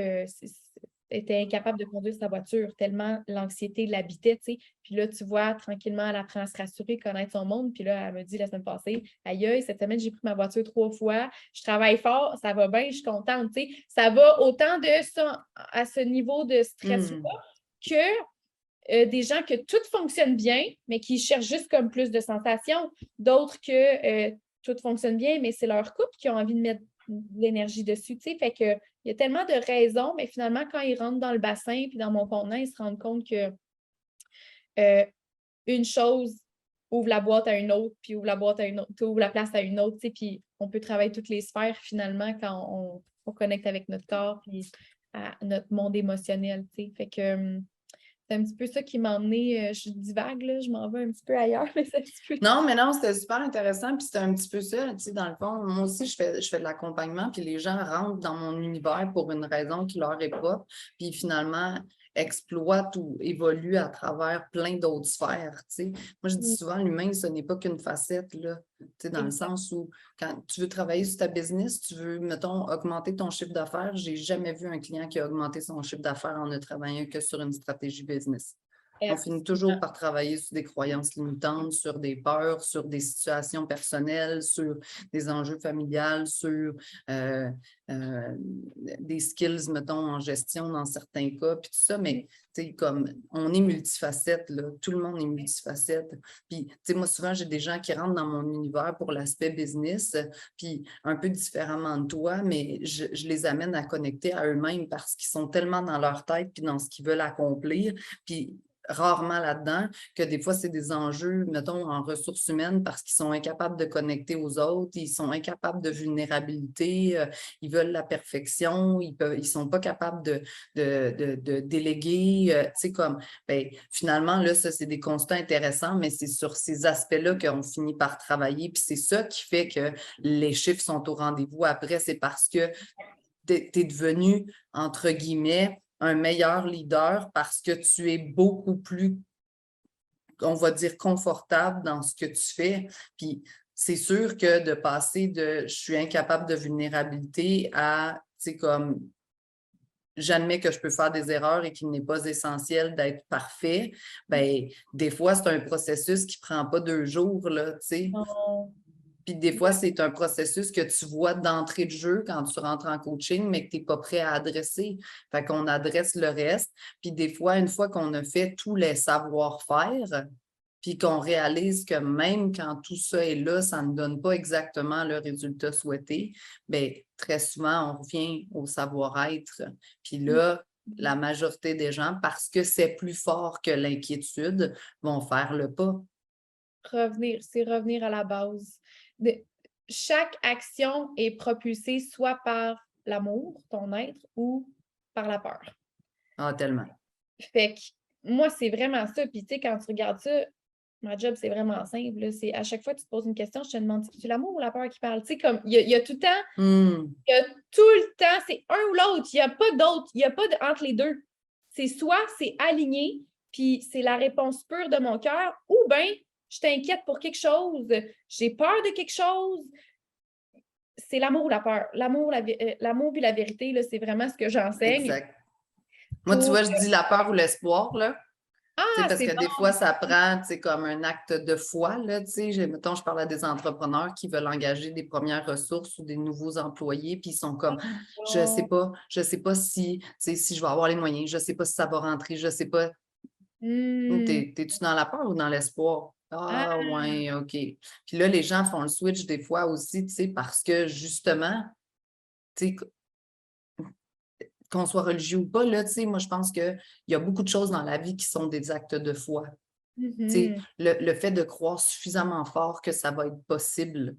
Speaker 2: était incapable de conduire sa voiture tellement l'anxiété l'habitait, tu sais. Puis là, tu vois, tranquillement, elle apprend à se rassurer, connaître son monde. Puis là, elle me dit la semaine passée, aïe, cette semaine, j'ai pris ma voiture 3 fois. Je travaille fort, ça va bien, je suis contente, tu sais. Ça va autant de ça à ce niveau de stress-là que des gens que tout fonctionne bien, mais qui cherchent juste comme plus de sensations. D'autres que tout fonctionne bien, mais c'est leur couple qui ont envie de mettre de l'énergie dessus, tu sais. Fait que il y a tellement de raisons, mais finalement, quand ils rentrent dans le bassin puis dans mon contenant, ils se rendent compte que une chose ouvre la boîte à une autre, puis ouvre la boîte à une autre, ouvre la place à une autre, tu sais, puis on peut travailler toutes les sphères finalement quand on connecte avec notre corps puis à notre monde émotionnel, tu sais. Fait que c'est un petit peu ça qui m'a emmenée, je divague, là, je m'en vais un petit peu ailleurs, mais c'est un petit peu...
Speaker 1: Non, mais non, c'était super intéressant, puis c'était un petit peu ça, tu sais, dans le fond, moi aussi, je fais de l'accompagnement, puis les gens rentrent dans mon univers pour une raison qui leur est propre, puis finalement, exploitent ou évoluent à travers plein d'autres sphères, tu sais. Moi, je dis souvent, l'humain, ce n'est pas qu'une facette, là, tu sais, dans le sens où, quand tu veux travailler sur ta business, tu veux, mettons, augmenter ton chiffre d'affaires, j'ai jamais vu un client qui a augmenté son chiffre d'affaires en ne travaillant que sur une stratégie business. On finit toujours par travailler sur des croyances limitantes, sur des peurs, sur des situations personnelles, sur des enjeux familiales, sur des skills, mettons, en gestion dans certains cas, puis tout ça, mais tu sais, comme on est multifacette, là, tout le monde est multifacette. Puis, tu sais, moi, souvent, j'ai des gens qui rentrent dans mon univers pour l'aspect business, puis un peu différemment de toi, mais je les amène à connecter à eux-mêmes parce qu'ils sont tellement dans leur tête puis dans ce qu'ils veulent accomplir. Puis, rarement là-dedans, que des fois, c'est des enjeux, mettons, en ressources humaines parce qu'ils sont incapables de connecter aux autres, ils sont incapables de vulnérabilité, ils veulent la perfection, ils sont pas capables de déléguer, tu sais, comme, ben, finalement, là, ça, c'est des constats intéressants, mais c'est sur ces aspects-là qu'on finit par travailler, puis c'est ça qui fait que les chiffres sont au rendez-vous. Après, c'est parce que tu es devenu, entre guillemets, un meilleur leader parce que tu es beaucoup plus, on va dire, confortable dans ce que tu fais. Puis c'est sûr que de passer de « je suis incapable de vulnérabilité » à, tu sais, comme « j'admets que je peux faire des erreurs et qu'il n'est pas essentiel d'être parfait », bien, des fois, c'est un processus qui ne prend pas 2 jours, là, tu sais. Puis des fois, c'est un processus que tu vois d'entrée de jeu quand tu rentres en coaching, mais que tu n'es pas prêt à adresser. Fait qu'on adresse le reste. Puis des fois, une fois qu'on a fait tous les savoir-faire, puis qu'on réalise que même quand tout ça est là, ça ne donne pas exactement le résultat souhaité, bien, très souvent, on revient au savoir-être. Puis là, la majorité des gens, parce que c'est plus fort que l'inquiétude, vont faire le pas.
Speaker 2: C'est revenir à la base. Chaque action est propulsée soit par l'amour, ton être, ou par la peur.
Speaker 1: Ah, tellement.
Speaker 2: Fait que moi, c'est vraiment ça. Puis, tu sais, quand tu regardes ça, ma job, c'est vraiment simple. Là. C'est à chaque fois que tu te poses une question, je te demande, c'est l'amour ou la peur qui parle? Tu sais, comme, il y a tout le temps, il y a tout le temps, c'est un ou l'autre. Il n'y a pas d'autre. Il n'y a pas entre les deux. C'est soit c'est aligné, puis c'est la réponse pure de mon cœur, ou bien je t'inquiète pour quelque chose, j'ai peur de quelque chose. C'est l'amour ou la peur. L'amour puis la vérité, là, c'est vraiment ce que j'enseigne.
Speaker 1: Exact. Moi, tu vois, je dis la peur ou l'espoir, là.
Speaker 2: Ah,
Speaker 1: Parce
Speaker 2: c'est
Speaker 1: que
Speaker 2: bon.
Speaker 1: des fois, ça prend comme un acte de foi. Là, mettons, je parle à des entrepreneurs qui veulent engager des premières ressources ou des nouveaux employés, puis ils sont comme je sais pas si je vais avoir les moyens, je ne sais pas si ça va rentrer, je ne sais pas. T'es-tu dans la peur ou dans l'espoir? Ah, ouais, OK. Puis là, les gens font le switch des fois aussi, parce que justement, qu'on soit religieux ou pas, là, moi, je pense qu'il y a beaucoup de choses dans la vie qui sont des actes de foi. Le fait de croire suffisamment fort que ça va être possible.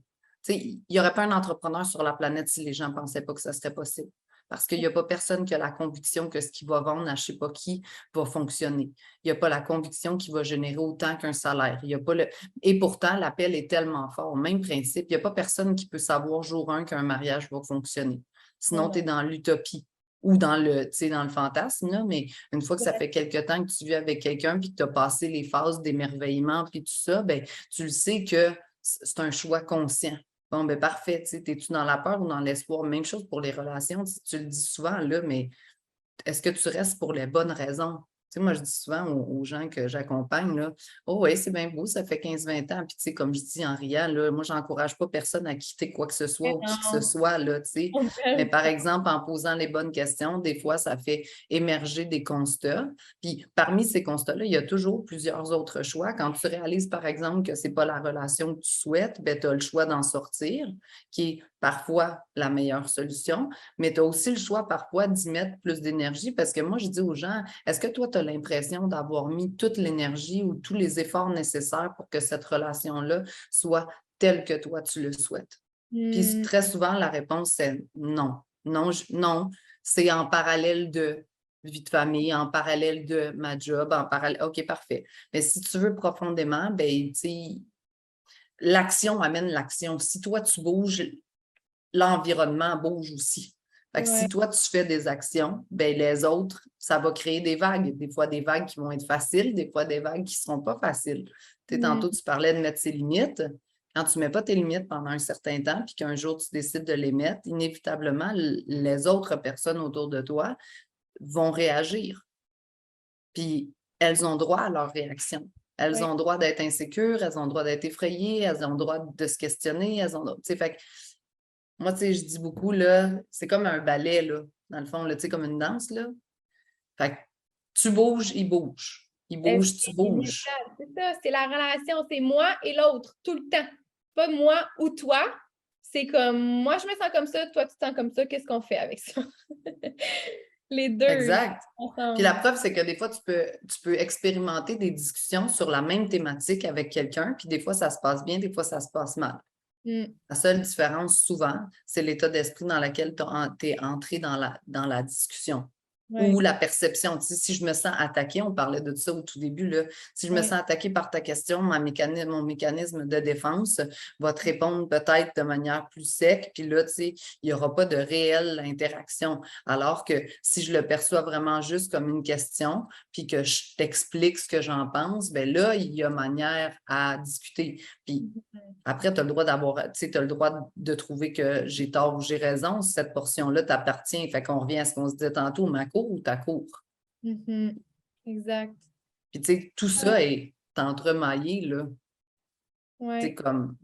Speaker 1: Il n'y aurait pas un entrepreneur sur la planète si les gens ne pensaient pas que ça serait possible. Parce qu'il n'y a pas personne qui a la conviction que ce qu'il va vendre à je ne sais pas qui va fonctionner. Il n'y a pas la conviction qu'il va générer autant qu'un salaire. Il y a pas Et pourtant, l'appel est tellement fort. Même principe, il n'y a pas personne qui peut savoir jour 1 qu'un mariage va fonctionner. Sinon, tu es dans l'utopie ou dans le fantasme, là, mais une fois que ça fait quelque temps que tu vis avec quelqu'un puis que tu as passé les phases d'émerveillement puis tout ça, ben, tu le sais que c'est un choix conscient. Bon, ben parfait, es-tu dans la peur ou dans l'espoir? Même chose pour les relations, tu le dis souvent, là, mais est-ce que tu restes pour les bonnes raisons? Moi, je dis souvent aux gens que j'accompagne, là, oh oui, c'est bien beau, ça fait 15-20 ans. Puis, comme je dis en riant, là, moi, je n'encourage pas personne à quitter quoi que ce soit ou qui que ce soit, là, Mais par exemple, en posant les bonnes questions, des fois, ça fait émerger des constats. Puis, parmi ces constats-là, il y a toujours plusieurs autres choix. Quand tu réalises, par exemple, que ce n'est pas la relation que tu souhaites, ben, tu as le choix d'en sortir, qui est parfois la meilleure solution, mais tu as aussi le choix parfois d'y mettre plus d'énergie parce que moi, je dis aux gens, est-ce que toi, tu as l'impression d'avoir mis toute l'énergie ou tous les efforts nécessaires pour que cette relation-là soit telle que toi, tu le souhaites? Puis très souvent, la réponse, c'est non. Non, non, c'est en parallèle de vie de famille, en parallèle de ma job, en parallèle. OK, parfait. Mais si tu veux profondément, ben, l'action amène l'action. Si toi, tu bouges, l'environnement bouge aussi. Fait que si toi, tu fais des actions, ben les autres, ça va créer des vagues. Des fois, des vagues qui vont être faciles, des fois, des vagues qui ne seront pas faciles. Tantôt, tu parlais de mettre ses limites. Quand tu ne mets pas tes limites pendant un certain temps, puis qu'un jour, tu décides de les mettre, inévitablement, les autres personnes autour de toi vont réagir. Puis, elles ont droit à leur réaction. Elles ont droit d'être insécures, elles ont droit d'être effrayées, elles ont droit de se questionner, elles ont droit, fait que moi, je dis beaucoup, là, c'est comme un ballet, là, dans le fond, là, comme une danse, là. Fait que tu bouges, il bouge. Il bouge, tu bouges.
Speaker 2: C'est ça, c'est la relation, c'est moi et l'autre, tout le temps. Pas moi ou toi. C'est comme, moi, je me sens comme ça, toi, tu te sens comme ça, qu'est-ce qu'on fait avec ça? Les deux.
Speaker 1: Exact. Puis la preuve, c'est que des fois, tu peux expérimenter des discussions sur la même thématique avec quelqu'un, puis des fois, ça se passe bien, des fois, ça se passe mal. La seule différence, souvent, c'est l'état d'esprit dans lequel tu es entré dans la discussion. Ou la perception. Si je me sens attaquée, on parlait de ça au tout début, là, si je me sens attaquée par ta question, mon mécanisme de défense va te répondre peut-être de manière plus sec, puis là, il n'y aura pas de réelle interaction. Alors que si je le perçois vraiment juste comme une question, puis que je t'explique ce que j'en pense, bien là, il y a manière à discuter. Puis après, tu as le droit tu as le droit de trouver que j'ai tort ou j'ai raison. Cette portion-là t'appartient. Fait qu'on revient à ce qu'on se disait tantôt, ma cour ou ta cour.
Speaker 2: Exact.
Speaker 1: Puis, tu sais, tout ça est entremaillé, là.
Speaker 2: C'est
Speaker 1: comme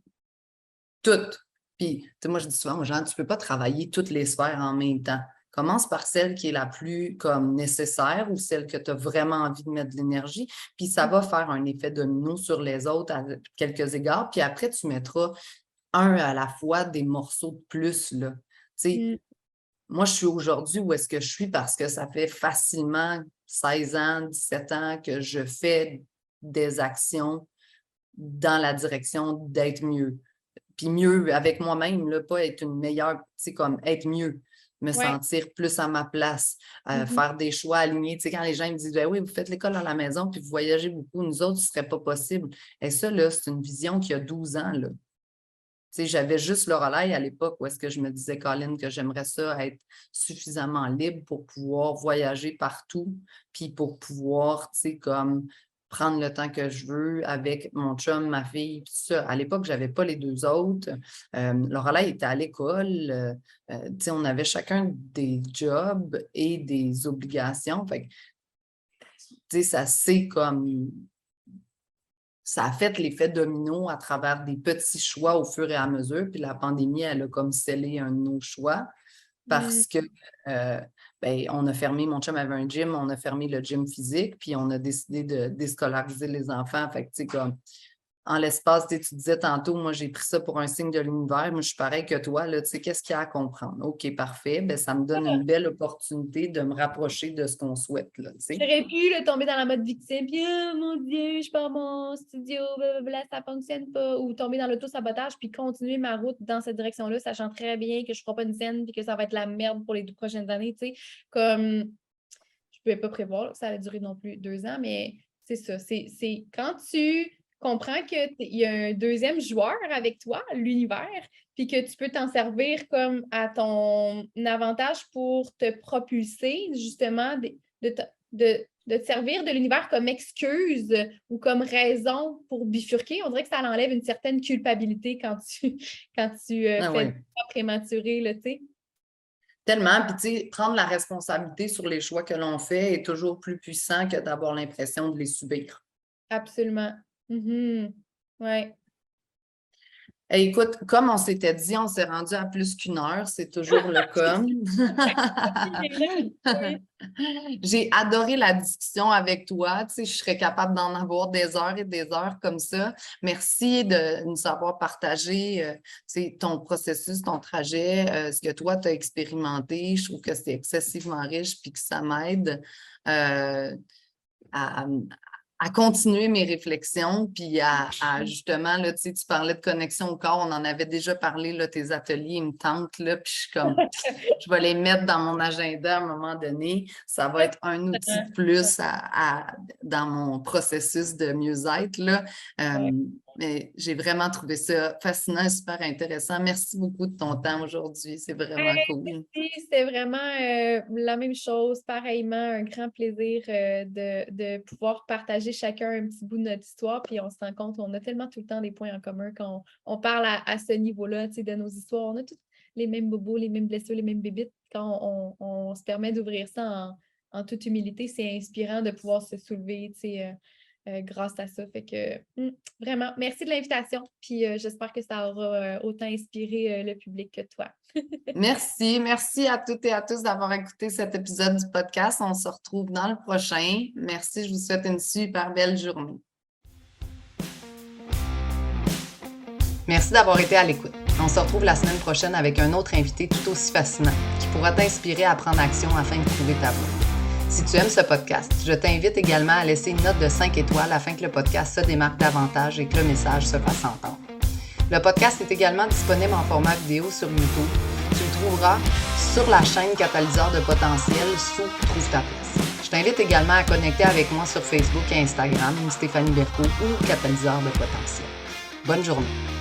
Speaker 1: tout. Puis, tu sais, moi, je dis souvent aux gens, tu ne peux pas travailler toutes les sphères en même temps. Commence par celle qui est la plus comme nécessaire ou celle que tu as vraiment envie de mettre de l'énergie, puis ça va faire un effet domino sur les autres à quelques égards, puis après, tu mettras un à la fois des morceaux de plus, là. Tu sais, moi, je suis aujourd'hui où est-ce que je suis parce que ça fait facilement 16 ans, 17 ans que je fais des actions dans la direction d'être mieux. Puis mieux avec moi-même, là, pas être une meilleure, tu sais, comme être mieux, me sentir plus à ma place, faire des choix alignés. Tu sais, quand les gens me disent, ben oui, vous faites l'école à la maison, puis vous voyagez beaucoup, nous autres, ce serait pas possible. Et ça, là, c'est une vision qui a 12 ans, là. Tu sais, j'avais juste le relais à l'époque où est-ce que je me disais, Colin, que j'aimerais ça être suffisamment libre pour pouvoir voyager partout, puis pour pouvoir, tu sais, comme prendre le temps que je veux avec mon chum, ma fille, puis ça. À l'époque, je n'avais pas les deux autres. Le relais était à l'école. Tu sais, on avait chacun des jobs et des obligations. Fait que, tu sais, ça c'est comme... Ça a fait l'effet domino à travers des petits choix au fur et à mesure. Puis la pandémie, elle a comme scellé un de nos choix parce que on a fermé, mon chum avait un gym, on a fermé le gym physique, puis on a décidé de déscolariser les enfants. Fait que, tu sais, comme en l'espace, tu disais tantôt, moi, j'ai pris ça pour un signe de l'univers. Moi, je suis pareil que toi, là, tu sais, qu'est-ce qu'il y a à comprendre? OK, parfait. Bien, ça me donne une belle opportunité de me rapprocher de ce qu'on souhaite, là, tu sais.
Speaker 2: J'aurais pu tomber dans la mode victime, puis oh mon Dieu, je pars mon studio, blablabla, ça fonctionne pas, ou tomber dans l'auto-sabotage, puis continuer ma route dans cette direction-là, sachant très bien que je ne ferai pas une scène, puis que ça va être la merde pour les 2 prochaines années, tu sais. Comme, je ne pouvais pas prévoir que ça allait durer non plus 2 ans, mais c'est ça. C'est quand tu comprends qu'il y a un deuxième joueur avec toi, l'univers, puis que tu peux t'en servir comme à ton avantage pour te propulser, justement, de te servir de l'univers comme excuse ou comme raison pour bifurquer. On dirait que ça enlève une certaine culpabilité quand tu fais des pas prématurés, là, tu sais.
Speaker 1: Tellement, puis tu sais, prendre la responsabilité sur les choix que l'on fait est toujours plus puissant que d'avoir l'impression de les subir.
Speaker 2: Absolument. Ouais.
Speaker 1: Hey, écoute, comme on s'était dit, on s'est rendu à plus qu'1 heure, c'est toujours le cas. J'ai adoré la discussion avec toi. Tu sais, je serais capable d'en avoir des heures et des heures comme ça. Merci de nous avoir partagé tu sais, ton processus, ton trajet, ce que toi, tu as expérimenté. Je trouve que c'est excessivement riche puis que ça m'aide à continuer mes réflexions, puis à justement, là, tu sais, tu parlais de connexion au corps, on en avait déjà parlé, là, tes ateliers, ils me tentent, là, puis je suis comme, je vais les mettre dans mon agenda à un moment donné. Ça va être un outil de plus dans mon processus de mieux-être, là. Mais j'ai vraiment trouvé ça fascinant et super intéressant. Merci beaucoup de ton temps aujourd'hui. C'est vraiment cool.
Speaker 2: Merci, c'était vraiment la même chose, pareillement, un grand plaisir de pouvoir partager chacun un petit bout de notre histoire. Puis on se rend compte qu'on a tellement tout le temps des points en commun quand on parle à ce niveau-là, tu sais, de nos histoires. On a tous les mêmes bobos, les mêmes blessures, les mêmes bébites. Quand on se permet d'ouvrir ça en toute humilité, c'est inspirant de pouvoir se soulever, tu sais, grâce à ça. Fait que vraiment, merci de l'invitation. Puis j'espère que ça aura autant inspiré le public que toi.
Speaker 1: Merci. Merci à toutes et à tous d'avoir écouté cet épisode du podcast. On se retrouve dans le prochain. Merci. Je vous souhaite une super belle journée. Merci d'avoir été à l'écoute. On se retrouve la semaine prochaine avec un autre invité tout aussi fascinant qui pourra t'inspirer à prendre action afin de trouver ta voie. Si tu aimes ce podcast, je t'invite également à laisser une note de 5 étoiles afin que le podcast se démarque davantage et que le message se fasse entendre. Le podcast est également disponible en format vidéo sur YouTube. Tu le trouveras sur la chaîne Catalyseur de potentiel sous Trouve ta place. Je t'invite également à connecter avec moi sur Facebook et Instagram, Stéphanie Berthaud ou Catalyseur de potentiel. Bonne journée.